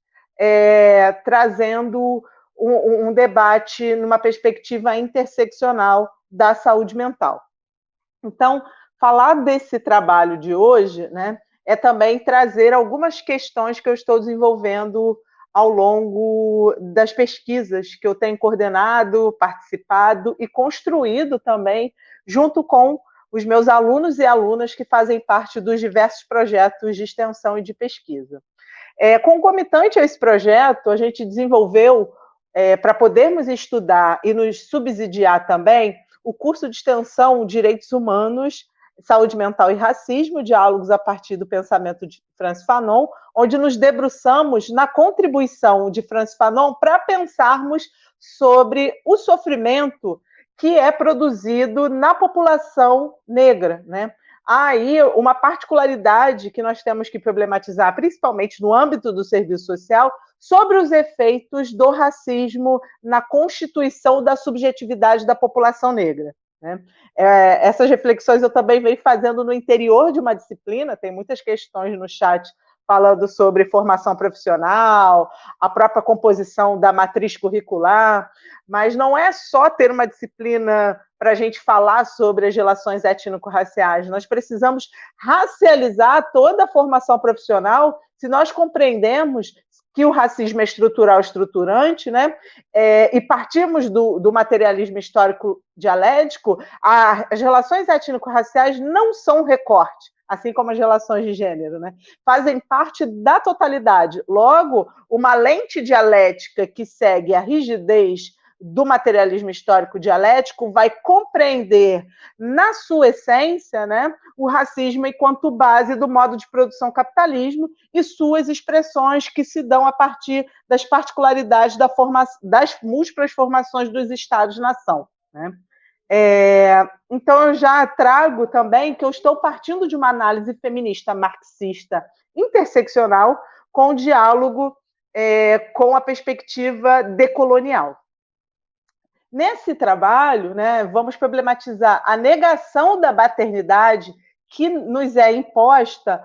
trazendo um debate numa perspectiva interseccional da saúde mental. Então, falar desse trabalho de hoje, né, é também trazer algumas questões que eu estou desenvolvendo ao longo das pesquisas que eu tenho coordenado, participado e construído também, junto com os meus alunos e alunas que fazem parte dos diversos projetos de extensão e de pesquisa. Concomitante a esse projeto, a gente desenvolveu, para podermos estudar e nos subsidiar também, o curso de extensão Direitos Humanos, Saúde Mental e Racismo, diálogos a partir do pensamento de Frantz Fanon, onde nos debruçamos na contribuição de Frantz Fanon para pensarmos sobre o sofrimento que é produzido na população negra, né? Há aí uma particularidade que nós temos que problematizar, principalmente no âmbito do serviço social, sobre os efeitos do racismo na constituição da subjetividade da população negra, né? Essas reflexões eu também venho fazendo no interior de uma disciplina, tem muitas questões no chat falando sobre formação profissional, a própria composição da matriz curricular, mas não é só ter uma disciplina para a gente falar sobre as relações étnico-raciais, nós precisamos racializar toda a formação profissional se nós compreendemos que o racismo é estrutural, estruturante, né? E partimos do materialismo histórico dialético, as relações étnico-raciais não são um recorte, assim como as relações de gênero, né? Fazem parte da totalidade. Logo, uma lente dialética que segue a rigidez do materialismo histórico dialético vai compreender, na sua essência, né, o racismo enquanto base do modo de produção capitalismo e suas expressões que se dão a partir das particularidades das múltiplas formações dos Estados-nação, né? Então, eu já trago também que eu estou partindo de uma análise feminista marxista interseccional com o diálogo com a perspectiva decolonial. Nesse trabalho, né, vamos problematizar a negação da maternidade que nos é imposta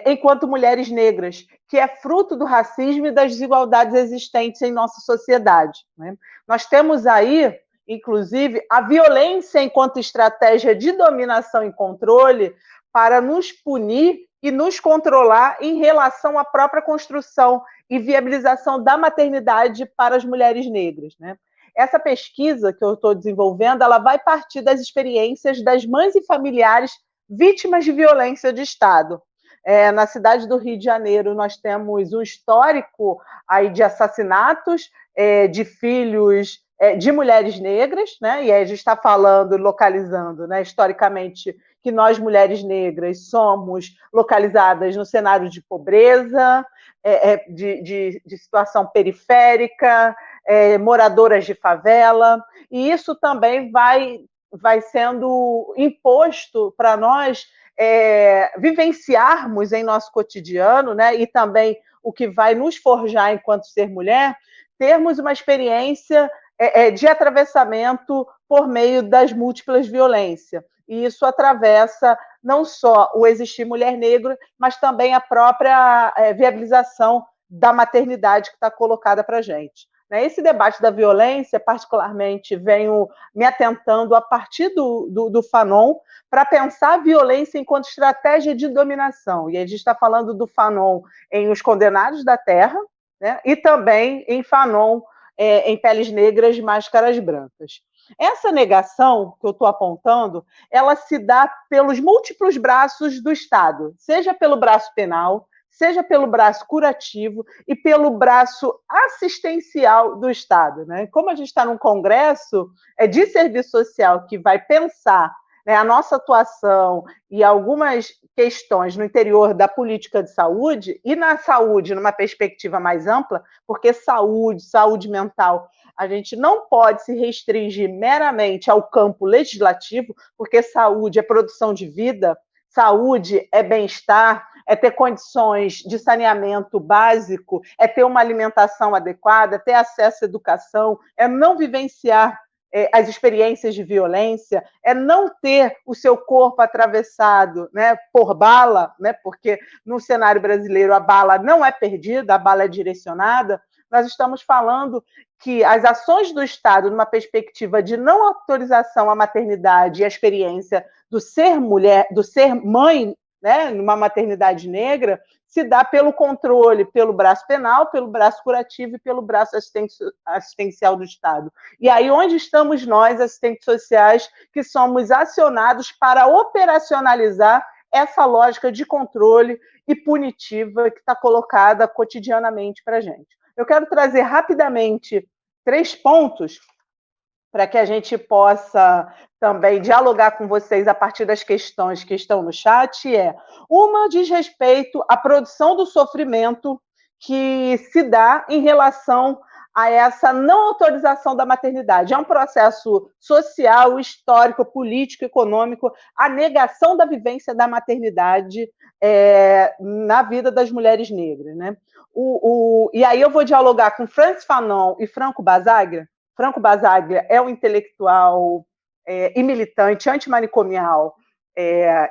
enquanto mulheres negras, que é fruto do racismo e das desigualdades existentes em nossa sociedade, né? Nós temos aí, inclusive, a violência enquanto estratégia de dominação e controle para nos punir e nos controlar em relação à própria construção e viabilização da maternidade para as mulheres negras, né? Essa pesquisa que eu estou desenvolvendo, ela vai partir das experiências das mães e familiares vítimas de violência de Estado. Na cidade do Rio de Janeiro, nós temos um histórico aí de assassinatos de filhos de mulheres negras, né? E aí a gente está falando, localizando, né, historicamente, que nós, mulheres negras, somos localizadas no cenário de pobreza, de situação periférica, moradoras de favela, e isso também vai sendo imposto para nós vivenciarmos em nosso cotidiano, né? E também o que vai nos forjar enquanto ser mulher, termos uma experiência de atravessamento por meio das múltiplas violências. E isso atravessa não só o existir mulher negra, mas também a própria viabilização da maternidade que está colocada para a gente. Esse debate da violência, particularmente, venho me atentando a partir do Fanon para pensar a violência enquanto estratégia de dominação. E a gente está falando do Fanon em Os Condenados da Terra, né? E também em Fanon, em Peles Negras, Máscaras Brancas. Essa negação que eu estou apontando, ela se dá pelos múltiplos braços do Estado, seja pelo braço penal, seja pelo braço curativo e pelo braço assistencial do Estado, né? Como a gente está num congresso de serviço social que vai pensar, né, a nossa atuação e algumas questões no interior da política de saúde, e na saúde numa perspectiva mais ampla, porque saúde mental, a gente não pode se restringir meramente ao campo legislativo, porque saúde é produção de vida, saúde é bem-estar, é ter condições de saneamento básico, é ter uma alimentação adequada, ter acesso à educação, é não vivenciar as experiências de violência, é não ter o seu corpo atravessado, né, por bala, né, porque no cenário brasileiro a bala não é perdida, a bala é direcionada. Nós estamos falando que as ações do Estado, numa perspectiva de não autorização à maternidade e à experiência do ser mulher, do ser mãe, né, numa maternidade negra, se dá pelo controle, pelo braço penal, pelo braço curativo e pelo braço assistencial do Estado. E aí onde estamos nós, assistentes sociais, que somos acionados para operacionalizar essa lógica de controle e punitiva que está colocada cotidianamente para a gente. Eu quero trazer rapidamente 3 pontos para que a gente possa também dialogar com vocês a partir das questões que estão no chat. Uma diz respeito à produção do sofrimento que se dá em relação a essa não autorização da maternidade. É um processo social, histórico, político, econômico, a negação da vivência da maternidade na vida das mulheres negras, né? E aí eu vou dialogar com Francis Fanon e Franco Basaglia. Franco Basaglia é um intelectual e militante antimanicomial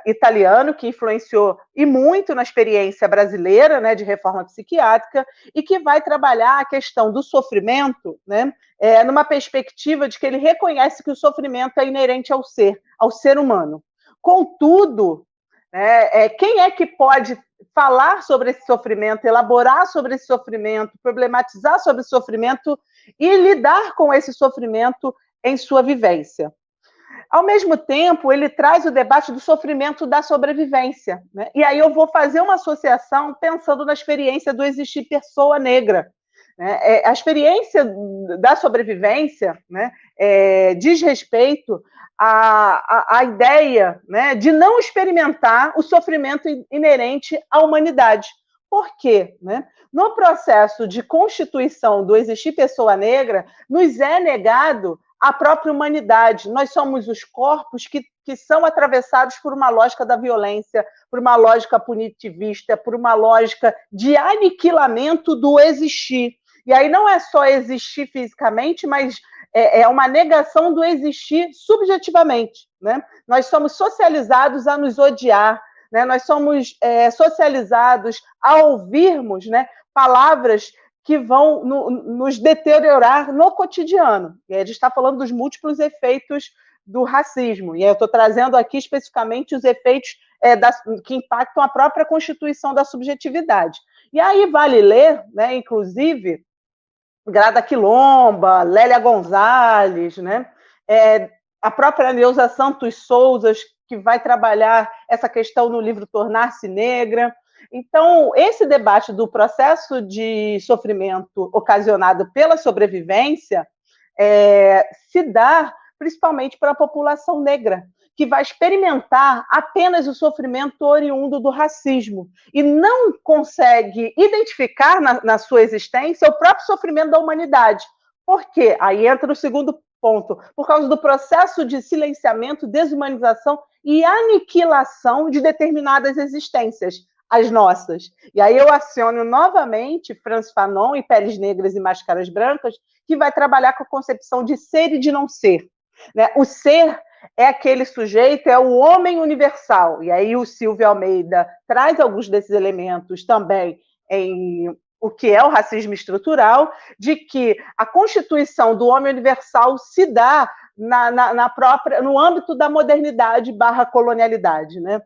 italiano, que influenciou e muito na experiência brasileira, né, de reforma psiquiátrica, e que vai trabalhar a questão do sofrimento, né, numa perspectiva de que ele reconhece que o sofrimento é inerente ao ser humano. Contudo, quem é que pode falar sobre esse sofrimento, elaborar sobre esse sofrimento, problematizar sobre esse sofrimento e lidar com esse sofrimento em sua vivência? Ao mesmo tempo, ele traz o debate do sofrimento da sobrevivência, né? E aí eu vou fazer uma associação pensando na experiência do existir pessoa negra. A experiência da sobrevivência, né, diz respeito à ideia, né, de não experimentar o sofrimento inerente à humanidade. Por quê? Né? No processo de constituição do existir pessoa negra, nos é negado a própria humanidade. Nós somos os corpos que são atravessados por uma lógica da violência, por uma lógica punitivista, por uma lógica de aniquilamento do existir. E aí não é só existir fisicamente, mas é uma negação do existir subjetivamente, né? Nós somos socializados a nos odiar, né? Nós somos socializados a ouvirmos, né, palavras que vão nos deteriorar no cotidiano. E a gente está falando dos múltiplos efeitos do racismo. E eu estou trazendo aqui especificamente os efeitos que impactam a própria constituição da subjetividade. E aí vale ler, né, inclusive, Grada Quilomba, Lélia Gonzalez, né, a própria Neuza Santos Souza, que vai trabalhar essa questão no livro Tornar-se Negra. Então, esse debate do processo de sofrimento ocasionado pela sobrevivência se dá principalmente para a população negra, que vai experimentar apenas o sofrimento oriundo do racismo e não consegue identificar na sua existência o próprio sofrimento da humanidade. Por quê? Aí entra o segundo ponto, por causa do processo de silenciamento, desumanização e aniquilação de determinadas existências, as nossas. E aí eu aciono novamente Frantz Fanon e Peles Negras e Máscaras Brancas, que vai trabalhar com a concepção de ser e de não ser. Né? O ser é aquele sujeito, é o homem universal. E aí o Silvio Almeida traz alguns desses elementos também em o que é o racismo estrutural, de que a constituição do homem universal se dá no âmbito da modernidade / colonialidade. Né?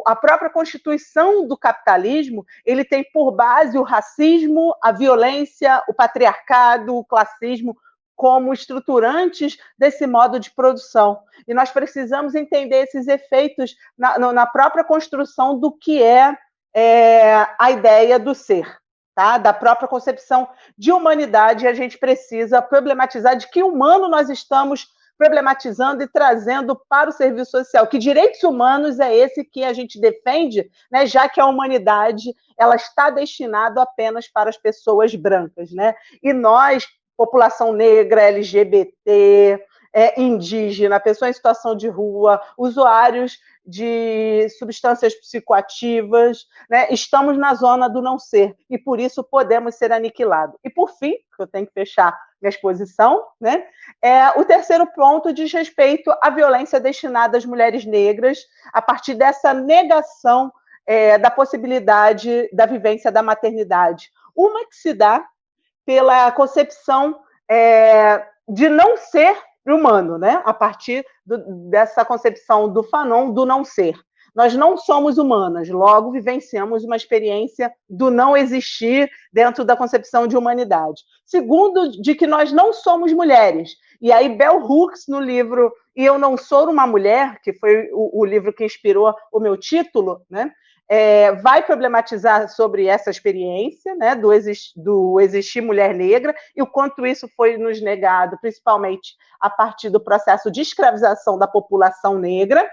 A própria constituição do capitalismo, ele tem por base o racismo, a violência, o patriarcado, o classismo, como estruturantes desse modo de produção. E nós precisamos entender esses efeitos na própria construção do que é a ideia do ser. Tá? Da própria concepção de humanidade, a gente precisa problematizar de que humano nós estamos problematizando e trazendo para o serviço social. Que direitos humanos é esse que a gente defende, né, já que a humanidade ela está destinada apenas para as pessoas brancas. Né? E nós, população negra, LGBT, indígena, pessoa em situação de rua, usuários de substâncias psicoativas, né? Estamos na zona do não ser, e por isso podemos ser aniquilados. E por fim, eu tenho que fechar minha exposição, né? O terceiro ponto diz respeito à violência destinada às mulheres negras, a partir dessa negação da possibilidade da vivência da maternidade. Uma que se dá pela concepção de não ser humano, né? A partir dessa concepção do Fanon do não ser. Nós não somos humanas, logo vivenciamos uma experiência do não existir dentro da concepção de humanidade. Segundo, de que nós não somos mulheres. E aí Bell Hooks, no livro E Eu Não Sou Uma Mulher, que foi o livro que inspirou o meu título, né? Vai problematizar sobre essa experiência, né, do existir mulher negra e o quanto isso foi nos negado, principalmente a partir do processo de escravização da população negra,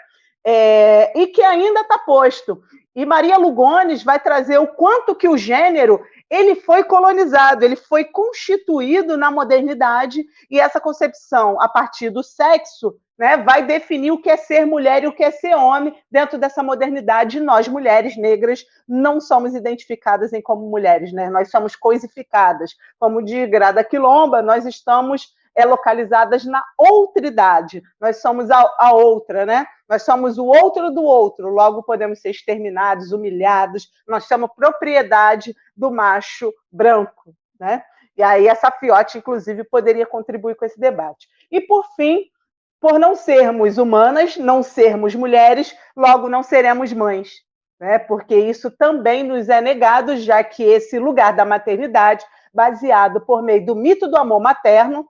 e que ainda está posto. E Maria Lugones vai trazer o quanto que o gênero ele foi colonizado, ele foi constituído na modernidade, e essa concepção, a partir do sexo, né, vai definir o que é ser mulher e o que é ser homem dentro dessa modernidade. Nós, mulheres negras, não somos identificadas como mulheres, né? Nós somos coisificadas. Como de Grada Quilomba, nós estamos localizadas na outridade. Nós somos a outra, né? Nós somos o outro do outro, logo podemos ser exterminados, humilhados. Nós somos propriedade do macho branco, né? E aí essa Fiote, inclusive, poderia contribuir com esse debate. E, por fim, por não sermos humanas, não sermos mulheres, logo não seremos mães, né? Porque isso também nos é negado, já que esse lugar da maternidade, baseado por meio do mito do amor materno,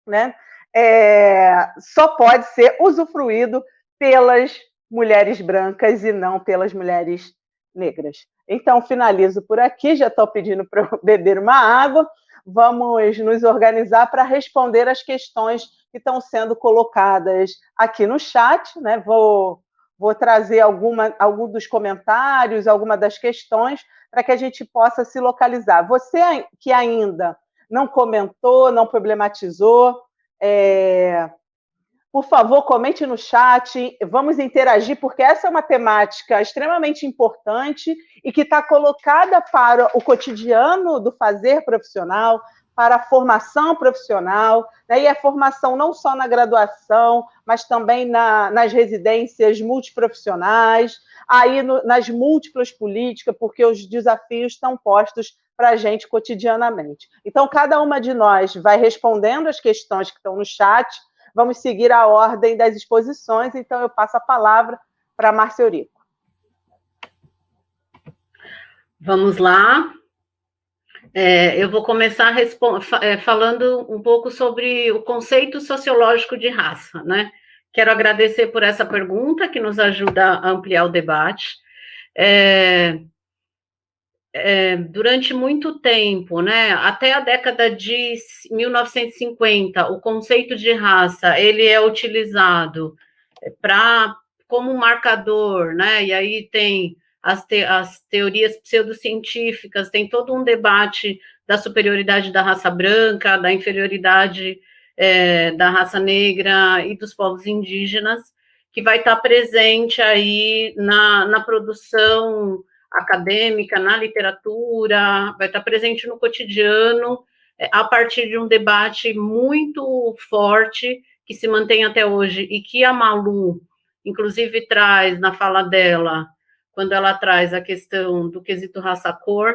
né, só pode ser usufruído pelas mulheres brancas e não pelas mulheres negras. Então, finalizo por aqui, já estou pedindo para eu beber uma água. Vamos nos organizar para responder as questões que estão sendo colocadas aqui no chat, né? Vou trazer algum dos comentários, alguma das questões, para que a gente possa se localizar. Você que ainda não comentou, não problematizou, por favor, comente no chat, vamos interagir, porque essa é uma temática extremamente importante e que está colocada para o cotidiano do fazer profissional, para a formação profissional, né? E a formação não só na graduação, mas também nas residências multiprofissionais, aí nas múltiplas políticas, porque os desafios estão postos para a gente cotidianamente. Então, cada uma de nós vai respondendo as questões que estão no chat. Vamos seguir a ordem das exposições, então eu passo a palavra para a Márcia Eurico. Vamos lá. Eu vou começar falando um pouco sobre o conceito sociológico de raça, né? Quero agradecer por essa pergunta, que nos ajuda a ampliar o debate. Durante muito tempo, né, até a década de 1950, o conceito de raça, ele é utilizado como marcador, né, e aí tem as teorias pseudocientíficas, tem todo um debate da superioridade da raça branca, da inferioridade da raça negra e dos povos indígenas, que vai estar presente aí na produção acadêmica, na literatura, vai estar presente no cotidiano, a partir de um debate muito forte, que se mantém até hoje, e que a Malu, inclusive, traz na fala dela, quando ela traz a questão do quesito raça-cor,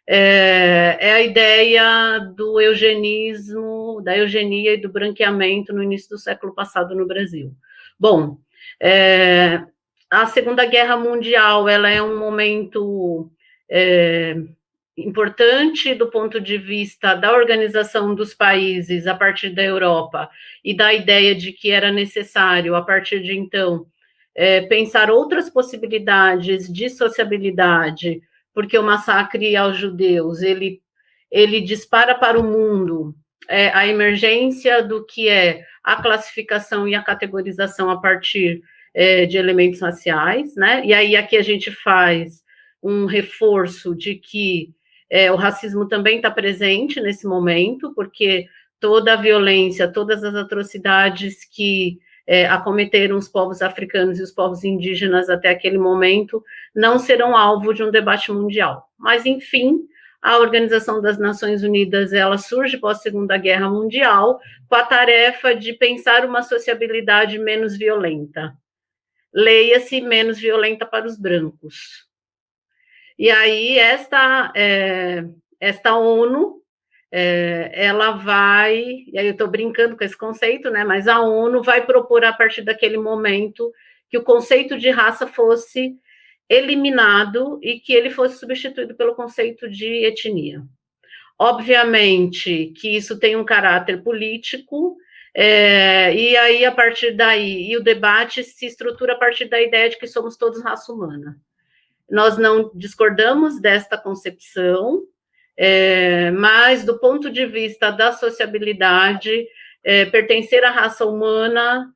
é a ideia do eugenismo, da eugenia e do branqueamento no início do século passado no Brasil. Bom, a Segunda Guerra Mundial, ela é um momento importante do ponto de vista da organização dos países a partir da Europa e da ideia de que era necessário, a partir de então, pensar outras possibilidades de sociabilidade, porque o massacre aos judeus, ele dispara para o mundo a emergência do que é a classificação e a categorização a partir de elementos raciais, né? E aí aqui a gente faz um reforço de que o racismo também está presente nesse momento, porque toda a violência, todas as atrocidades que acometeram os povos africanos e os povos indígenas até aquele momento não serão alvo de um debate mundial. Mas, enfim, a Organização das Nações Unidas, ela surge pós-Segunda Guerra Mundial com a tarefa de pensar uma sociabilidade menos violenta. Leia-se menos violenta para os brancos. E aí, esta ONU, ela vai, e aí eu estou brincando com esse conceito, né, mas a ONU vai propor, a partir daquele momento, que o conceito de raça fosse eliminado e que ele fosse substituído pelo conceito de etnia. Obviamente que isso tem um caráter político, e aí, a partir daí, e o debate se estrutura a partir da ideia de que somos todos raça humana. Nós não discordamos desta concepção, mas, do ponto de vista da sociabilidade, pertencer à raça humana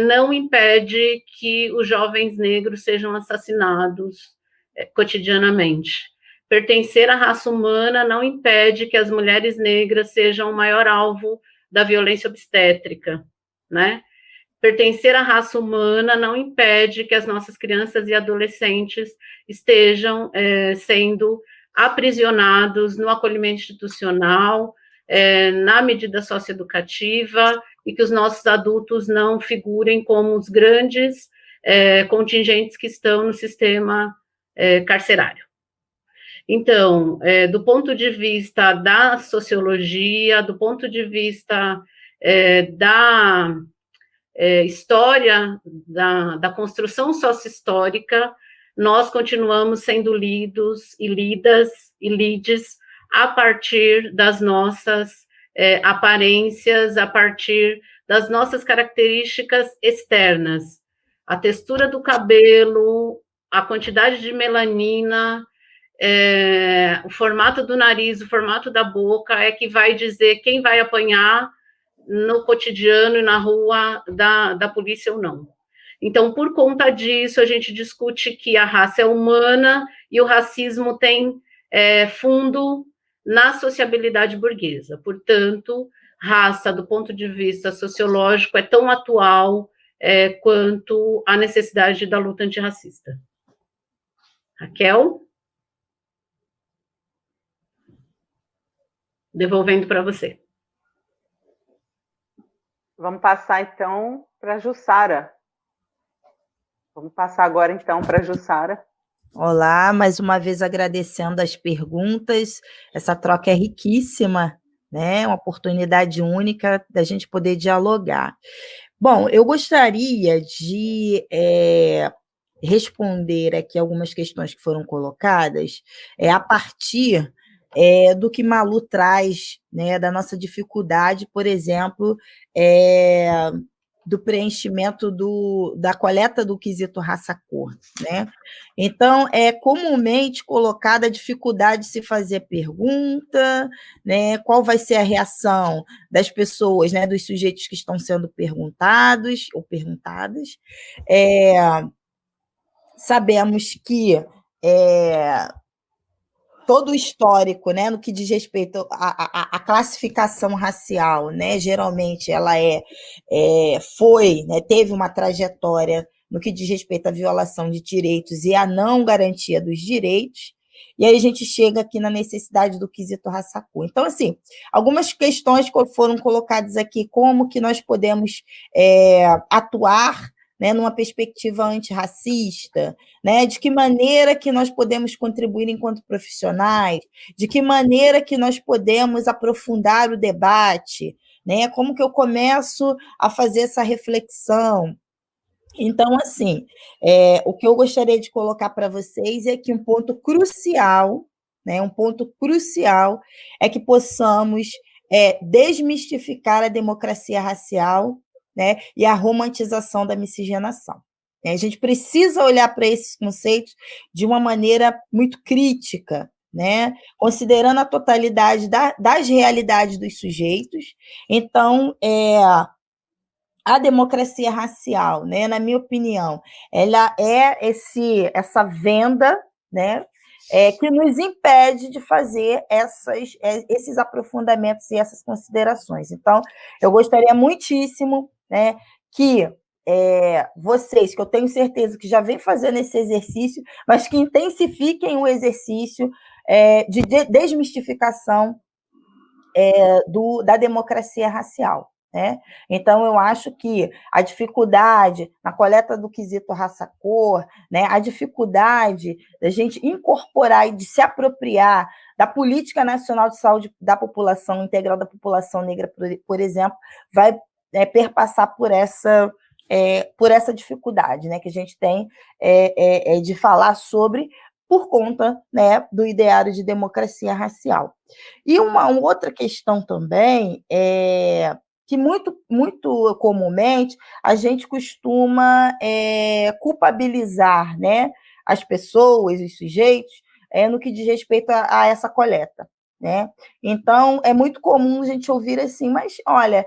não impede que os jovens negros sejam assassinados cotidianamente. Pertencer à raça humana não impede que as mulheres negras sejam o maior alvo da violência obstétrica, né? Pertencer à raça humana não impede que as nossas crianças e adolescentes estejam sendo aprisionados no acolhimento institucional, na medida socioeducativa, e que os nossos adultos não figurem como os grandes contingentes que estão no sistema carcerário. Então, do ponto de vista da sociologia, do ponto de vista da história, da construção sócio-histórica, nós continuamos sendo lidos e lidas e lides a partir das nossas aparências, a partir das nossas características externas. A textura do cabelo, a quantidade de melanina, o formato do nariz, o formato da boca é que vai dizer quem vai apanhar no cotidiano e na rua da polícia ou não. Então, por conta disso, a gente discute que a raça é humana e o racismo tem fundo na sociabilidade burguesa. Portanto, raça, do ponto de vista sociológico, é tão atual quanto a necessidade da luta antirracista. Raquel? Devolvendo para você. Vamos passar, então, para a Jussara. Vamos passar agora, então, para a Jussara. Olá, mais uma vez agradecendo as perguntas. Essa troca é riquíssima, né? Uma oportunidade única da gente poder dialogar. Bom, eu gostaria de responder aqui algumas questões que foram colocadas a partir do que Malu traz, né, da nossa dificuldade, por exemplo, do preenchimento da coleta do quesito raça-cor, né? Então, é comumente colocada a dificuldade de se fazer pergunta, né? Qual vai ser a reação das pessoas, né? Dos sujeitos que estão sendo perguntados ou perguntadas. Sabemos que todo o histórico, né, no que diz respeito à classificação racial, né, geralmente ela foi, né, teve uma trajetória no que diz respeito à violação de direitos e à não garantia dos direitos, e aí a gente chega aqui na necessidade do quesito raça-cor. Então, assim, algumas questões foram colocadas aqui, como que nós podemos atuar, né, numa perspectiva antirracista, né, de que maneira que nós podemos contribuir enquanto profissionais, de que maneira que nós podemos aprofundar o debate, né, como que eu começo a fazer essa reflexão. Então, assim, o que eu gostaria de colocar para vocês é que um ponto crucial, né, é que possamos desmistificar a democracia racial, né, e a romantização da miscigenação. A gente precisa olhar para esses conceitos de uma maneira muito crítica, né, considerando a totalidade das realidades dos sujeitos. Então, a democracia racial, né, na minha opinião, ela é essa venda, né, que nos impede de fazer esses aprofundamentos e essas considerações. Então, eu gostaria muitíssimo, né, que vocês, que eu tenho certeza que já vêm fazendo esse exercício, mas que intensifiquem o exercício de desmistificação da democracia racial. Né? Então, eu acho que a dificuldade na coleta do quesito raça-cor, né, a dificuldade da gente incorporar e de se apropriar da política nacional de saúde da população integral da população negra, por exemplo, vai perpassar por essa dificuldade, né, que a gente tem de falar sobre, por conta, né, do ideário de democracia racial. E uma outra questão também que muito, muito comumente a gente costuma culpabilizar, né, as pessoas, os sujeitos, no que diz respeito a essa coleta. Né? Então, é muito comum a gente ouvir assim, mas, olha,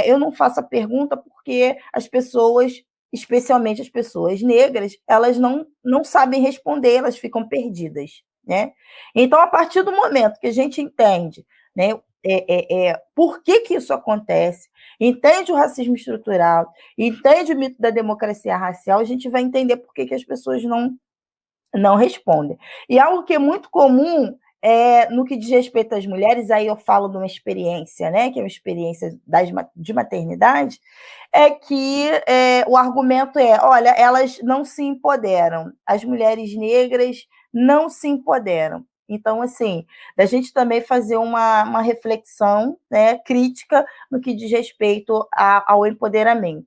eu não faço a pergunta porque as pessoas, especialmente as pessoas negras, elas não sabem responder, elas ficam perdidas. Né? Então, a partir do momento que a gente entende, né, por que isso acontece, entende o racismo estrutural, entende o mito da democracia racial, a gente vai entender por que as pessoas não respondem. E algo que é muito comum no que diz respeito às mulheres, aí eu falo de uma experiência, né, que é uma experiência de maternidade, é que o argumento olha, elas não se empoderam, as mulheres negras não se empoderam. Então, assim, da gente também fazer uma reflexão, né, crítica no que diz respeito ao empoderamento.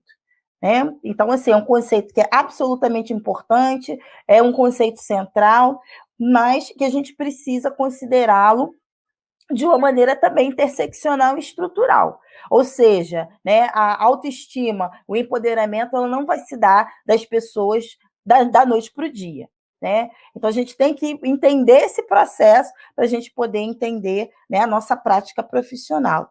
Né? Então, assim, é um conceito que é absolutamente importante, é um conceito central, mas que a gente precisa considerá-lo de uma maneira também interseccional e estrutural. Ou seja, né, a autoestima, o empoderamento, ela não vai se dar das pessoas da noite para o dia. Né? Então, a gente tem que entender esse processo para a gente poder entender, né, a nossa prática profissional.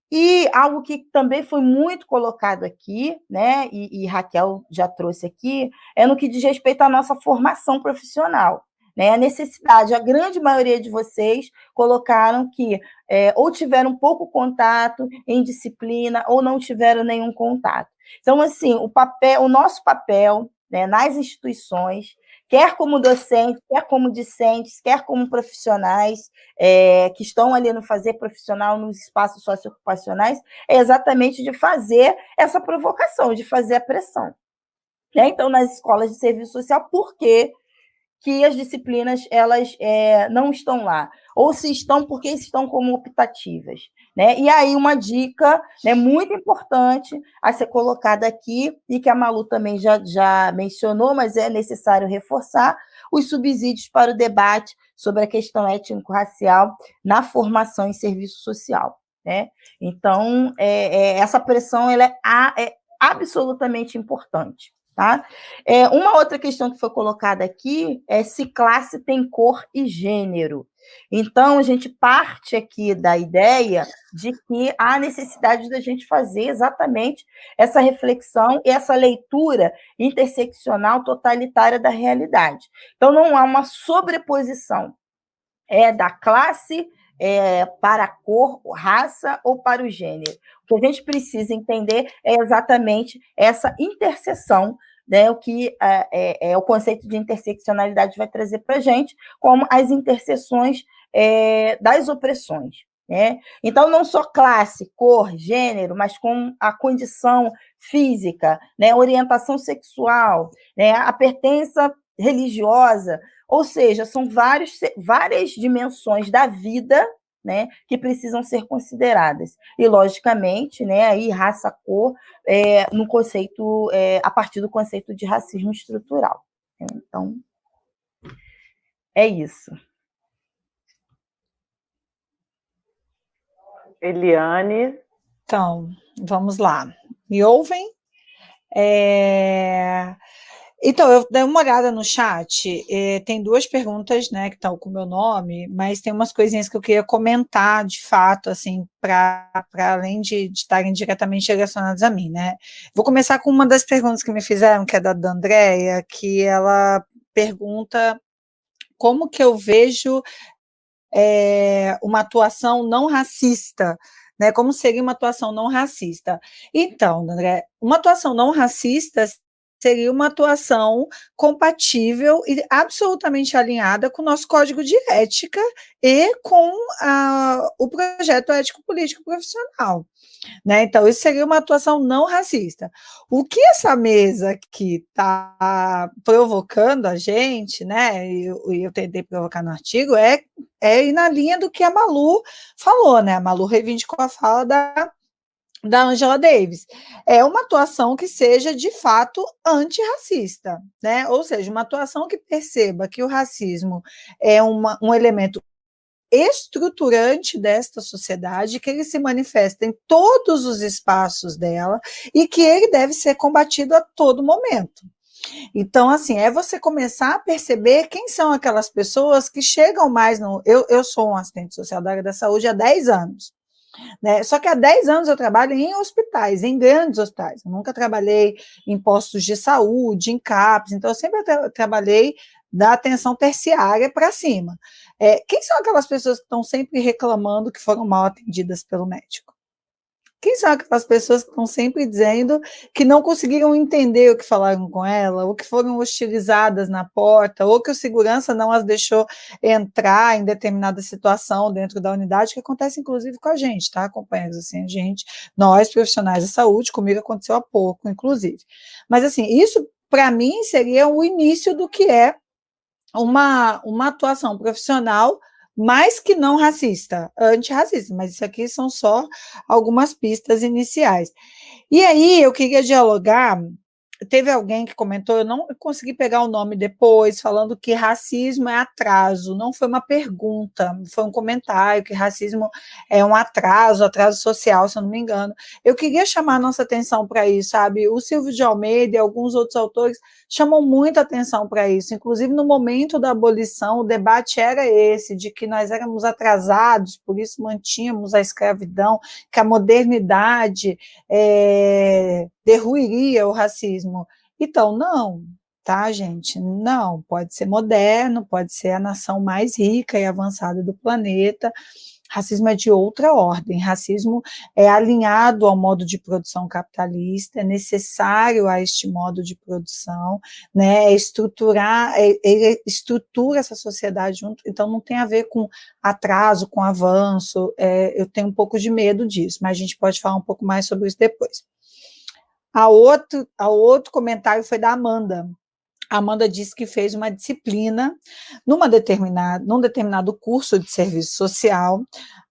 E algo que também foi muito colocado aqui, né, e Raquel já trouxe aqui, é no que diz respeito à nossa formação profissional. Né, a necessidade, a grande maioria de vocês colocaram que ou tiveram pouco contato em disciplina ou não tiveram nenhum contato. Então, assim, o nosso papel, né, nas instituições, quer como docentes, quer como discentes, quer como profissionais que estão ali no fazer profissional, nos espaços socioocupacionais, é exatamente de fazer essa provocação, de fazer a pressão. Né? Então, nas escolas de serviço social, por quê que as disciplinas elas não estão lá? Ou se estão, porque estão como optativas. Né? E aí uma dica, né, muito importante a ser colocada aqui, e que a Malu também já mencionou, mas é necessário reforçar, os subsídios para o debate sobre a questão étnico-racial na formação em serviço social. Né? Então, essa pressão ela é absolutamente importante. Tá? Uma outra questão que foi colocada aqui é se classe tem cor e gênero. Então, a gente parte aqui da ideia de que há necessidade da gente fazer exatamente essa reflexão e essa leitura interseccional totalitária da realidade. Então, não há uma sobreposição da classe para a cor, raça ou para o gênero. O que a gente precisa entender é exatamente essa interseção, né, o que o conceito de interseccionalidade vai trazer para a gente, como as interseções das opressões. Né? Então, não só classe, cor, gênero, mas com a condição física, né, orientação sexual, né, a pertença religiosa, ou seja, são várias dimensões da vida, né, que precisam ser consideradas. E, logicamente, né, aí raça, cor, no conceito, a partir do conceito de racismo estrutural. Então, é isso. Eliane. Então, vamos lá. Me ouvem? Então, eu dei uma olhada no chat, tem 2 perguntas, né, que estão com o meu nome, mas tem umas coisinhas que eu queria comentar, de fato, assim, para além de estarem diretamente relacionadas a mim, né. Vou começar com uma das perguntas que me fizeram, que é da Andréia, que ela pergunta como que eu vejo uma atuação não racista, né, como seria uma atuação não racista. Então, André, uma atuação não racista seria uma atuação compatível e absolutamente alinhada com o nosso código de ética e com o projeto ético-político profissional. Né? Então, isso seria uma atuação não racista. O que essa mesa aqui está provocando a gente, né? E eu tentei provocar no artigo, é ir na linha do que a Malu falou, né? A Malu reivindicou a fala da Angela Davis. É uma atuação que seja, de fato, antirracista, né? Ou seja, uma atuação que perceba que o racismo é um elemento estruturante desta sociedade, que ele se manifesta em todos os espaços dela e que ele deve ser combatido a todo momento. Então, assim, é você começar a perceber quem são aquelas pessoas que chegam mais no... Eu sou um assistente social da área da saúde há 10 anos, né? Só que há 10 anos eu trabalho em hospitais, em grandes hospitais. Eu nunca trabalhei em postos de saúde, em CAPs, então eu sempre trabalhei da atenção terciária para cima. Quem são aquelas pessoas que estão sempre reclamando que foram mal atendidas pelo médico? Quem são aquelas pessoas que estão sempre dizendo que não conseguiram entender o que falaram com ela, ou que foram hostilizadas na porta, ou que o segurança não as deixou entrar em determinada situação dentro da unidade, que acontece inclusive com a gente, tá, companheiros? Assim, nós profissionais da saúde, comigo aconteceu há pouco, inclusive. Mas, assim, isso, para mim, seria o início do que é uma atuação profissional mais que não racista, antirracista, mas isso aqui são só algumas pistas iniciais. E aí eu queria dialogar, teve alguém que comentou, eu não consegui pegar o nome depois, falando que racismo é atraso, não foi uma pergunta, foi um comentário, que racismo é um atraso social, se eu não me engano. Eu queria chamar a nossa atenção para isso, sabe? O Silvio de Almeida e alguns outros autores chamam muita atenção para isso, inclusive no momento da abolição, o debate era esse, de que nós éramos atrasados, por isso mantínhamos a escravidão, que a modernidade derruiria o racismo. Então, não, tá, gente? Não, pode ser moderno, pode ser a nação mais rica e avançada do planeta. Racismo é de outra ordem, racismo é alinhado ao modo de produção capitalista, é necessário a este modo de produção, né? Ele estrutura essa sociedade junto, então não tem a ver com atraso, com avanço, eu tenho um pouco de medo disso, mas a gente pode falar um pouco mais sobre isso depois. A outro comentário foi da Amanda. A Amanda disse que fez uma disciplina num determinado curso de serviço social,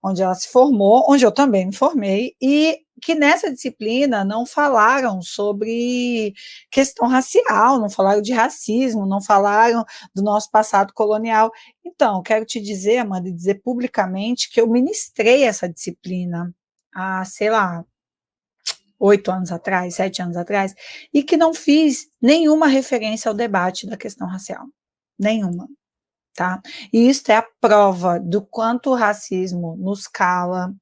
onde ela se formou, onde eu também me formei, e que nessa disciplina não falaram sobre questão racial, não falaram de racismo, não falaram do nosso passado colonial. Então, quero te dizer, Amanda, e dizer publicamente que eu ministrei essa disciplina há, sei lá, 8 anos atrás, 7 anos atrás, e que não fiz nenhuma referência ao debate da questão racial. Nenhuma. Tá? E isso é a prova do quanto o racismo nos cala,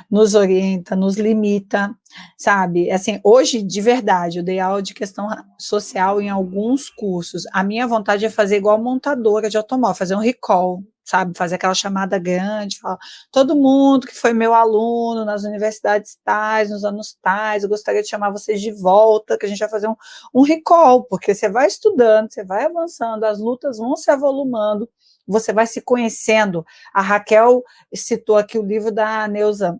nos orienta, nos limita, sabe? Assim, hoje, de verdade, eu dei aula de questão social em alguns cursos. A minha vontade é fazer igual montadora de automóvel, fazer um recall, sabe? Fazer aquela chamada grande, falar, todo mundo que foi meu aluno nas universidades tais, nos anos tais, eu gostaria de chamar vocês de volta, que a gente vai fazer um recall, porque você vai estudando, você vai avançando, as lutas vão se avolumando, você vai se conhecendo. A Raquel citou aqui o livro da Neuza,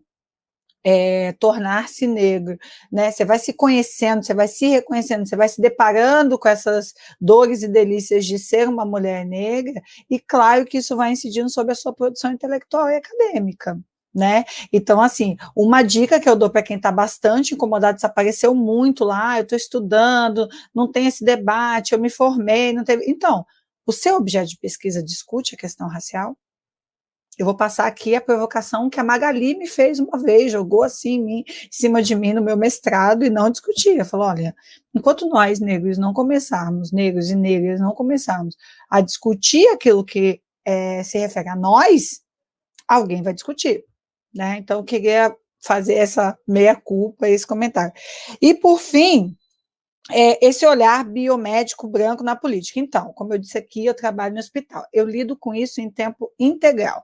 Tornar-se Negro, né? Você vai se conhecendo, você vai se reconhecendo, você vai se deparando com essas dores e delícias de ser uma mulher negra, e claro que isso vai incidindo sobre a sua produção intelectual e acadêmica, né? Então, assim, uma dica que eu dou para quem está bastante incomodado, desapareceu muito lá, eu estou estudando, não tem esse debate, eu me formei, não teve... Então, o seu objeto de pesquisa discute a questão racial? Eu vou passar aqui a provocação que a Magali me fez uma vez, jogou assim em cima de mim no meu mestrado e não discutia. Falou, olha, enquanto nós, negros, não começarmos, negros e negras, não começarmos a discutir aquilo que se refere a nós, alguém vai discutir, né? Então, eu queria fazer essa meia-culpa, esse comentário. E, por fim, esse olhar biomédico branco na política. Então, como eu disse aqui, eu trabalho no hospital, eu lido com isso em tempo integral.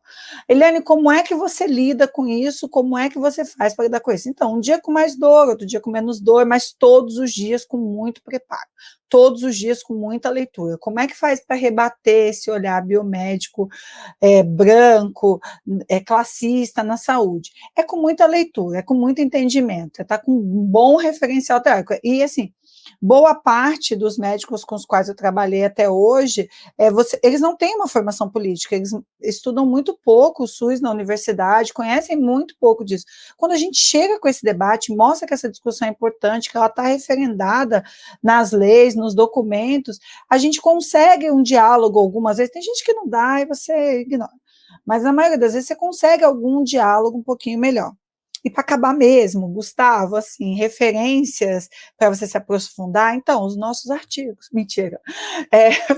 Eliane, como é que você lida com isso? Como é que você faz para lidar com isso? Então, um dia com mais dor, outro dia com menos dor, mas todos os dias com muito preparo, todos os dias com muita leitura. Como é que faz para rebater esse olhar biomédico branco, classista na saúde? É com muita leitura, é com muito entendimento, tá com um bom referencial teórico. E, assim, boa parte dos médicos com os quais eu trabalhei até hoje, eles não têm uma formação política, eles estudam muito pouco o SUS na universidade, conhecem muito pouco disso. Quando a gente chega com esse debate, mostra que essa discussão é importante, que ela está referendada nas leis, nos documentos, a gente consegue um diálogo algumas vezes, tem gente que não dá e você ignora, mas na maioria das vezes você consegue algum diálogo um pouquinho melhor. E para acabar mesmo, Gustavo, assim, referências para você se aprofundar, então, os nossos artigos, mentira,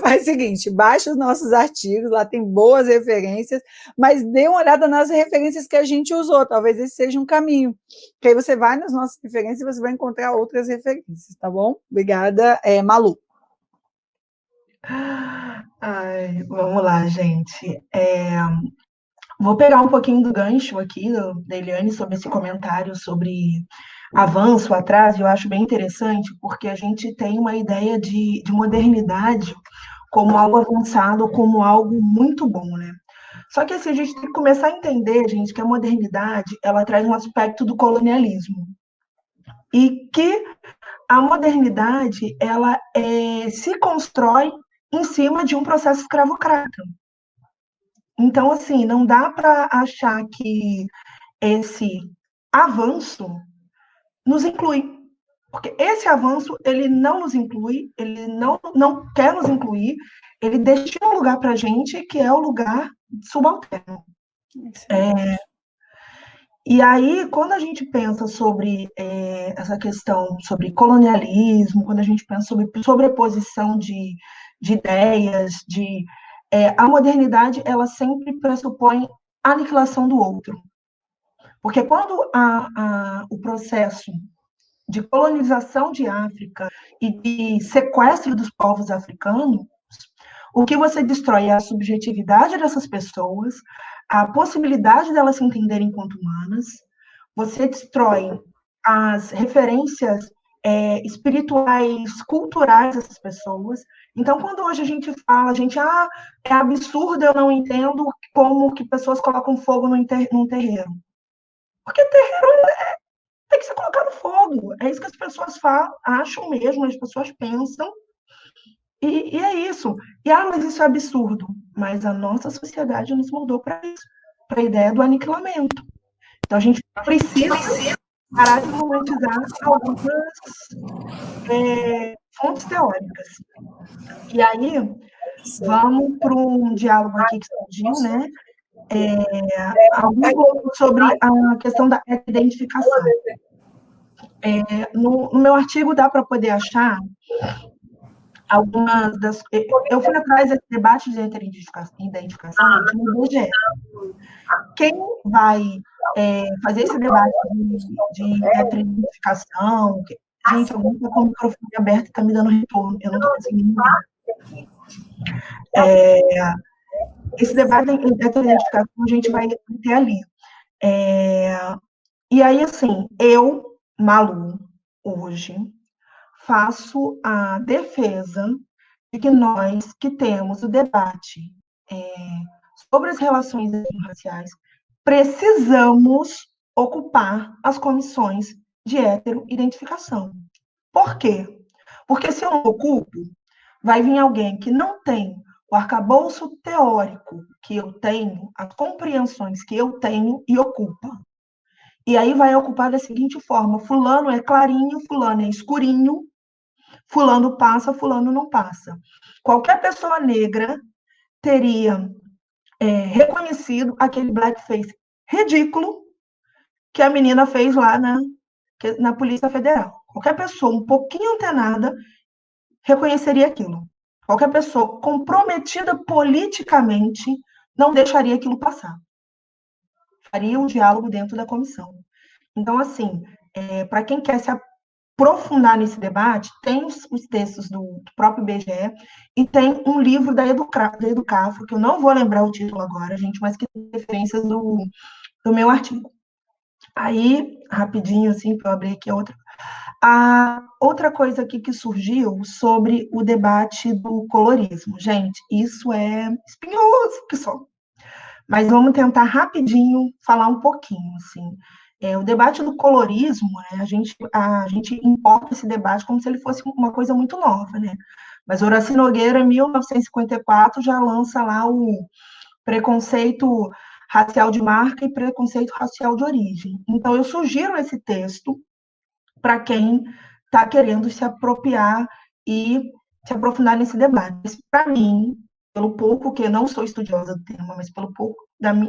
faz o seguinte, baixa os nossos artigos, lá tem boas referências, mas dê uma olhada nas referências que a gente usou, talvez esse seja um caminho, porque aí você vai nas nossas referências e você vai encontrar outras referências, tá bom? Obrigada, Malu. Ai, vamos lá, gente. Vou pegar um pouquinho do gancho aqui da Eliane sobre esse comentário sobre avanço, atraso, eu acho bem interessante, porque a gente tem uma ideia de modernidade como algo avançado, como algo muito bom, né? Só que assim, a gente tem que começar a entender, gente, que a modernidade, ela traz um aspecto do colonialismo. E que a modernidade, ela se constrói em cima de um processo escravocrata. Então, assim, não dá para achar que esse avanço nos inclui. Porque esse avanço, ele não nos inclui, ele não quer nos incluir, ele destina um lugar para a gente que é o lugar subalterno. E aí, quando a gente pensa sobre essa questão sobre colonialismo, quando a gente pensa sobre sobreposição de ideias, a modernidade, ela sempre pressupõe a aniquilação do outro. Porque quando o processo de colonização de África e de sequestro dos povos africanos, o que você destrói é a subjetividade dessas pessoas, a possibilidade delas se entenderem enquanto humanas, você destrói as referências espirituais, culturais dessas pessoas. Então, quando hoje a gente fala, é absurdo, eu não entendo como que pessoas colocam fogo num terreiro. Porque terreiro tem que ser colocado fogo. É isso que as pessoas acham mesmo, as pessoas pensam. E é isso. Mas isso é absurdo. Mas a nossa sociedade nos moldou para isso, para a ideia do aniquilamento. Então, a gente precisa parar de romantizar algumas fontes teóricas. E aí, vamos para um diálogo aqui que surgiu, né? Algum pouco sobre a questão da identificação. No meu artigo dá para poder achar algumas das... Eu fui atrás desse debate de identificação, gente, no IBGE. Quem vai fazer esse debate de heteroidentificação... Gente, alguém está com o microfone aberto e está me dando retorno, eu não estou conseguindo ver. Esse debate de heteroidentificação a gente vai ter ali. E aí, assim, eu, Malu, hoje, faço a defesa de que nós que temos o debate sobre as relações raciais precisamos ocupar as comissões de heteroidentificação. Por quê? Porque se eu não ocupo, vai vir alguém que não tem o arcabouço teórico que eu tenho, as compreensões que eu tenho e ocupa. E aí vai ocupar da seguinte forma: fulano é clarinho, fulano é escurinho, fulano passa, fulano não passa. Qualquer pessoa negra teria reconhecido aquele blackface ridículo que a menina fez lá na Polícia Federal. Qualquer pessoa um pouquinho antenada reconheceria aquilo. Qualquer pessoa comprometida politicamente não deixaria aquilo passar. Faria um diálogo dentro da comissão. Então, assim, para quem quer se aprofundar nesse debate, tem os textos do próprio IBGE e tem um livro da Educafro, que eu não vou lembrar o título agora, gente, mas que tem referências do meu artigo. Aí, rapidinho, assim, para eu abrir aqui a outra coisa aqui que surgiu sobre o debate do colorismo. Gente, isso é espinhoso, pessoal. Mas vamos tentar rapidinho falar um pouquinho, assim. O debate do colorismo, né, a gente importa esse debate como se ele fosse uma coisa muito nova, né? Mas Horaci Nogueira, em 1954, já lança lá o preconceito racial de marca e preconceito racial de origem. Então, eu sugiro esse texto para quem está querendo se apropriar e se aprofundar nesse debate. Para mim, pelo pouco que eu não sou estudiosa do tema, mas pelo pouco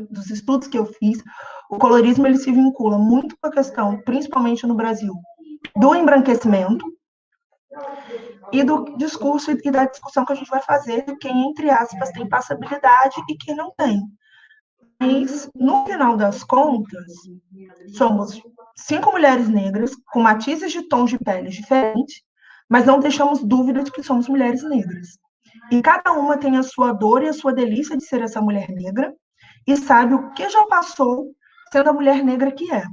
dos estudos que eu fiz, o colorismo ele se vincula muito com a questão, principalmente no Brasil, do embranquecimento e do discurso e da discussão que a gente vai fazer de quem, entre aspas, tem passabilidade e quem não tem. Mas, no final das contas, somos 5 mulheres negras com matizes de tons de pele diferentes, mas não deixamos dúvida de que somos mulheres negras. E cada uma tem a sua dor e a sua delícia de ser essa mulher negra e sabe o que já passou sendo a mulher negra que é.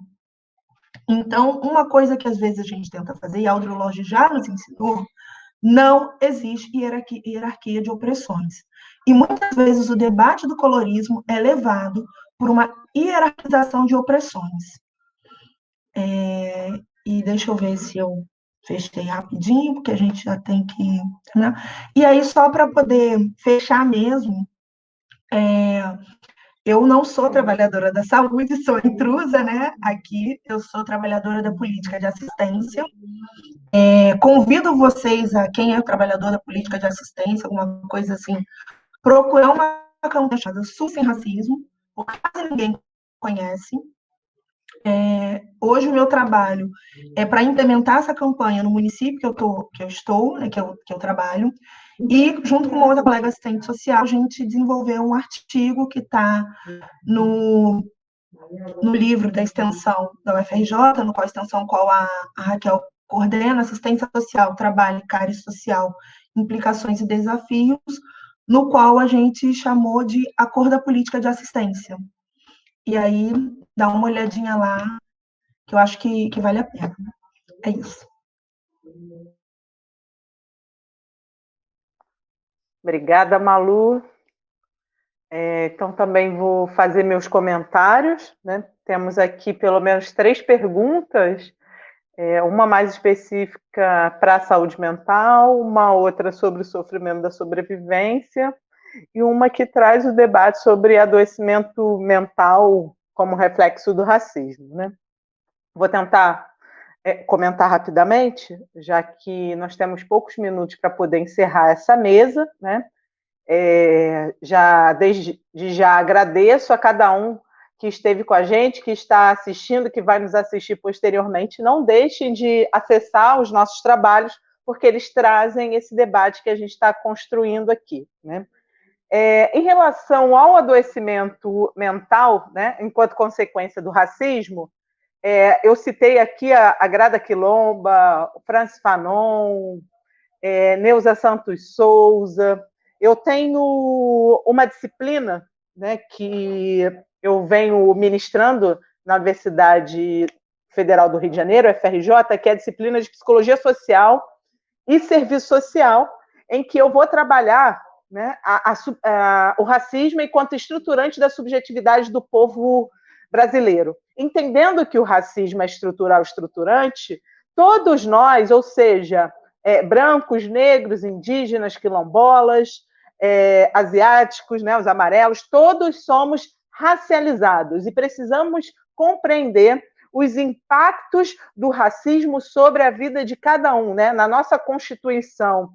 Então, uma coisa que às vezes a gente tenta fazer, e a Audre Lorde já nos ensinou, não existe hierarquia de opressões. E muitas vezes o debate do colorismo é levado por uma hierarquização de opressões. E deixa eu ver se eu fechei rapidinho, porque a gente já tem que terminar. E aí, só para poder fechar mesmo, eu não sou trabalhadora da saúde, sou intrusa, né? Aqui eu sou trabalhadora da política de assistência. Convido vocês, a quem é trabalhador da política de assistência, alguma coisa assim, procurar uma campanha chamada SUS Sem Racismo, porque quase ninguém conhece. Hoje o meu trabalho é para implementar essa campanha no município que eu estou, né, que eu trabalho, e junto com uma outra colega assistente social, a gente desenvolveu um artigo que está no livro da extensão da UFRJ, no qual a extensão qual a Raquel coordena, assistência social, trabalho, cárie social, implicações e desafios, no qual a gente chamou de Acordo da Política de Assistência. E aí, dá uma olhadinha lá, que eu acho que vale a pena. É isso. Obrigada, Malu. Então, também vou fazer meus comentários, né? Temos aqui pelo menos 3 perguntas, uma mais específica para a saúde mental, uma outra sobre o sofrimento da sobrevivência, e uma que traz o debate sobre adoecimento mental como reflexo do racismo, né? Vou tentar comentar rapidamente, já que nós temos poucos minutos para poder encerrar essa mesa, né? Desde já agradeço a cada um que esteve com a gente, que está assistindo, que vai nos assistir posteriormente, não deixem de acessar os nossos trabalhos, porque eles trazem esse debate que a gente está construindo aqui, né? Em relação ao adoecimento mental, né, enquanto consequência do racismo, eu citei aqui a Grada Quilomba, Francis Fanon, Neuza Santos Souza. Eu tenho uma disciplina, né, que eu venho ministrando na Universidade Federal do Rio de Janeiro, FRJ, que é a disciplina de Psicologia Social e Serviço Social, em que eu vou trabalhar, né, o racismo enquanto estruturante da subjetividade do povo brasileiro. Entendendo que o racismo é estrutural, estruturante, todos nós, ou seja, brancos, negros, indígenas, quilombolas, asiáticos, né, os amarelos, todos somos racializados e precisamos compreender os impactos do racismo sobre a vida de cada um, né? Na nossa Constituição,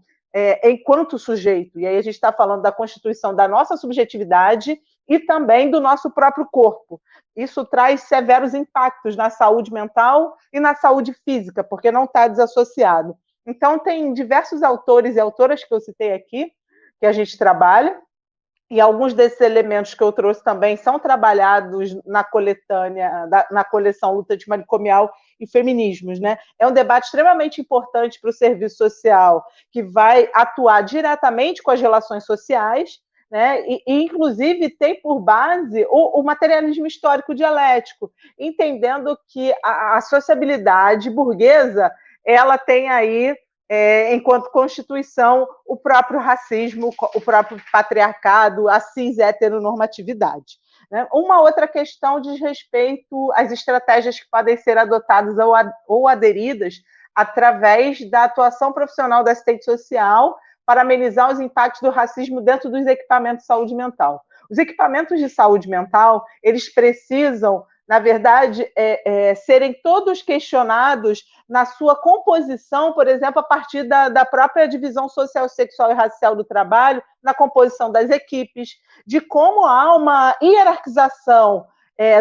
enquanto sujeito, e aí a gente está falando da Constituição da nossa subjetividade e também do nosso próprio corpo. Isso traz severos impactos na saúde mental e na saúde física, porque não está desassociado. Então, tem diversos autores e autoras que eu citei aqui, que a gente trabalha, e alguns desses elementos que eu trouxe também são trabalhados na coletânea, na coleção Luta Antimanicomial e Feminismos, né? É um debate extremamente importante para o serviço social, que vai atuar diretamente com as relações sociais, né? E inclusive, tem por base o materialismo histórico dialético, entendendo que a sociabilidade burguesa ela tem aí, enquanto constituição, o próprio racismo, o próprio patriarcado, a cis-heteronormatividade. Né? Uma outra questão diz respeito às estratégias que podem ser adotadas ou aderidas através da atuação profissional da assistente social para amenizar os impactos do racismo dentro dos equipamentos de saúde mental. Os equipamentos de saúde mental, eles precisam, na verdade, serem todos questionados na sua composição, por exemplo, a partir da própria divisão social, sexual e racial do trabalho, na composição das equipes, de como há uma hierarquização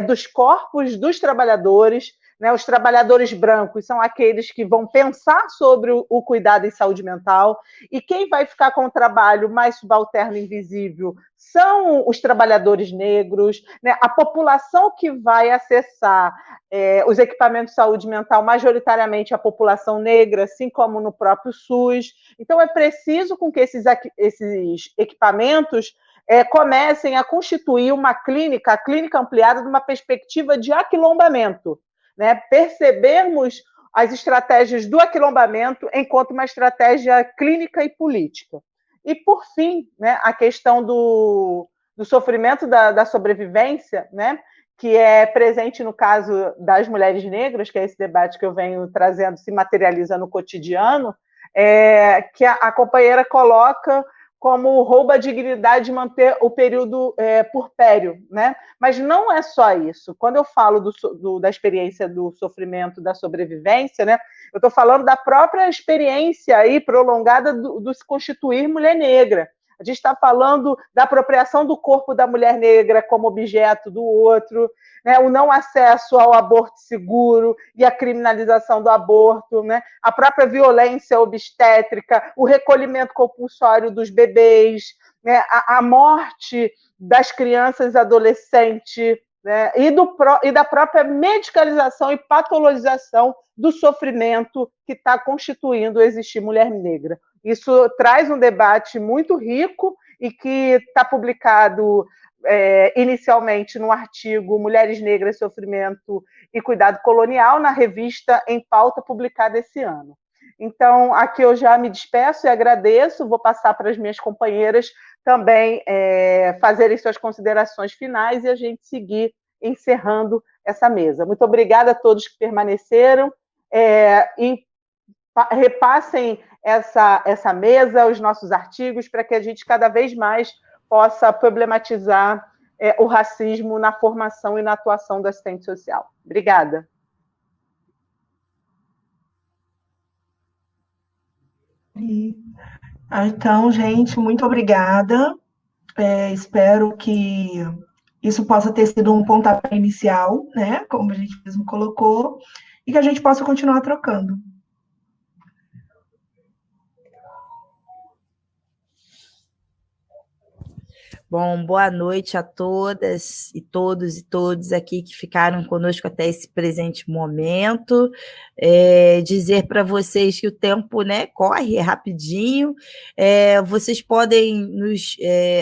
dos corpos dos trabalhadores, né? Os trabalhadores brancos são aqueles que vão pensar sobre o cuidado em saúde mental, e quem vai ficar com o trabalho mais subalterno e invisível são os trabalhadores negros, né? A população que vai acessar os equipamentos de saúde mental, majoritariamente a população negra, assim como no próprio SUS. Então, é preciso com que esses equipamentos comecem a constituir uma clínica, a clínica ampliada, de uma perspectiva de aquilombamento, né? Percebermos as estratégias do aquilombamento enquanto uma estratégia clínica e política. E, por fim, né, a questão do sofrimento da sobrevivência, né, que é presente no caso das mulheres negras, que é esse debate que eu venho trazendo, se materializa no cotidiano, que a companheira coloca como rouba a dignidade de manter o período purpéreo, né? Mas não é só isso. Quando eu falo da experiência do sofrimento, da sobrevivência, né, eu estou falando da própria experiência aí prolongada do se constituir mulher negra. A gente está falando da apropriação do corpo da mulher negra como objeto do outro, né? O não acesso ao aborto seguro e a criminalização do aborto, né? A própria violência obstétrica, o recolhimento compulsório dos bebês, né? A morte das crianças e adolescentes, né? E da própria medicalização e patologização do sofrimento que está constituindo existir mulher negra. Isso traz um debate muito rico e que está publicado inicialmente no artigo Mulheres Negras, Sofrimento e Cuidado Colonial, na revista Em Pauta, publicada esse ano. Então, aqui eu já me despeço e agradeço, vou passar para as minhas companheiras também fazerem suas considerações finais e a gente seguir encerrando essa mesa. Muito obrigada a todos que permaneceram, e repassem essa mesa, os nossos artigos, para que a gente cada vez mais possa problematizar o racismo na formação e na atuação do assistente social. Obrigada. Então, gente, muito obrigada. Espero que isso possa ter sido um pontapé inicial, né, como a gente mesmo colocou, e que a gente possa continuar trocando. Bom, boa noite a todas e todos e todos aqui que ficaram conosco até esse presente momento. Dizer para vocês que o tempo, né, corre rapidinho. Vocês podem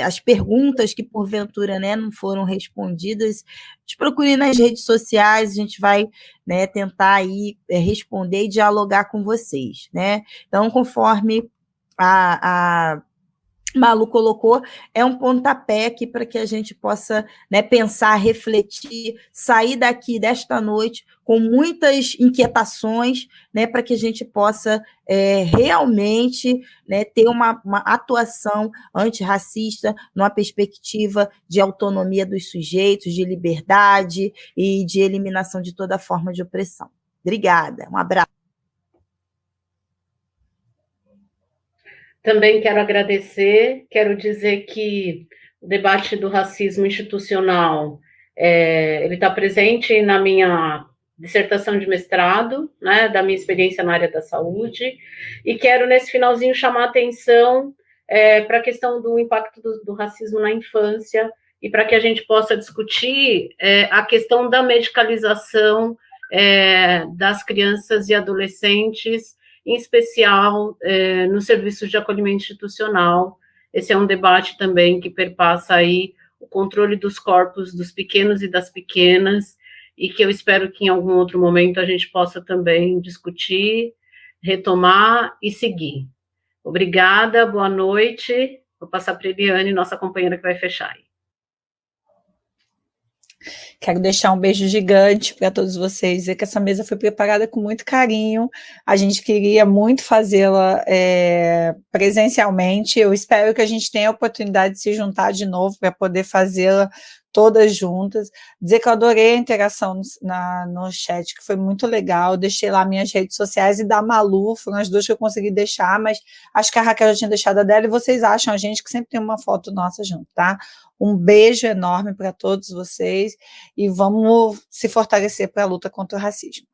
as perguntas que porventura, né, não foram respondidas, nos procurem nas redes sociais, a gente vai, né, tentar aí responder e dialogar com vocês, né? Então, conforme a Malu colocou, é um pontapé aqui para que a gente possa, né, pensar, refletir, sair daqui desta noite com muitas inquietações, né, para que a gente possa realmente, né, ter uma atuação antirracista numa perspectiva de autonomia dos sujeitos, de liberdade e de eliminação de toda forma de opressão. Obrigada, um abraço. Também quero agradecer, quero dizer que o debate do racismo institucional, ele está presente na minha dissertação de mestrado, né, da minha experiência na área da saúde, e quero, nesse finalzinho, chamar a atenção para a questão do impacto do racismo na infância, e para que a gente possa discutir a questão da medicalização das crianças e adolescentes, em especial nos serviços de acolhimento institucional. Esse é um debate também que perpassa aí o controle dos corpos dos pequenos e das pequenas, e que eu espero que em algum outro momento a gente possa também discutir, retomar e seguir. Obrigada, boa noite. Vou passar para a Eliane, nossa companheira, que vai fechar aí. Quero deixar um beijo gigante para todos vocês, dizer que essa mesa foi preparada com muito carinho, a gente queria muito fazê-la presencialmente, eu espero que a gente tenha a oportunidade de se juntar de novo para poder fazê-la todas juntas, dizer que eu adorei a interação no chat, que foi muito legal, deixei lá minhas redes sociais, e da Malu, foram as duas que eu consegui deixar, mas acho que a Raquel já tinha deixado a dela, e vocês acham a gente que sempre tem uma foto nossa junto, tá? Um beijo enorme para todos vocês, e vamos se fortalecer para a luta contra o racismo.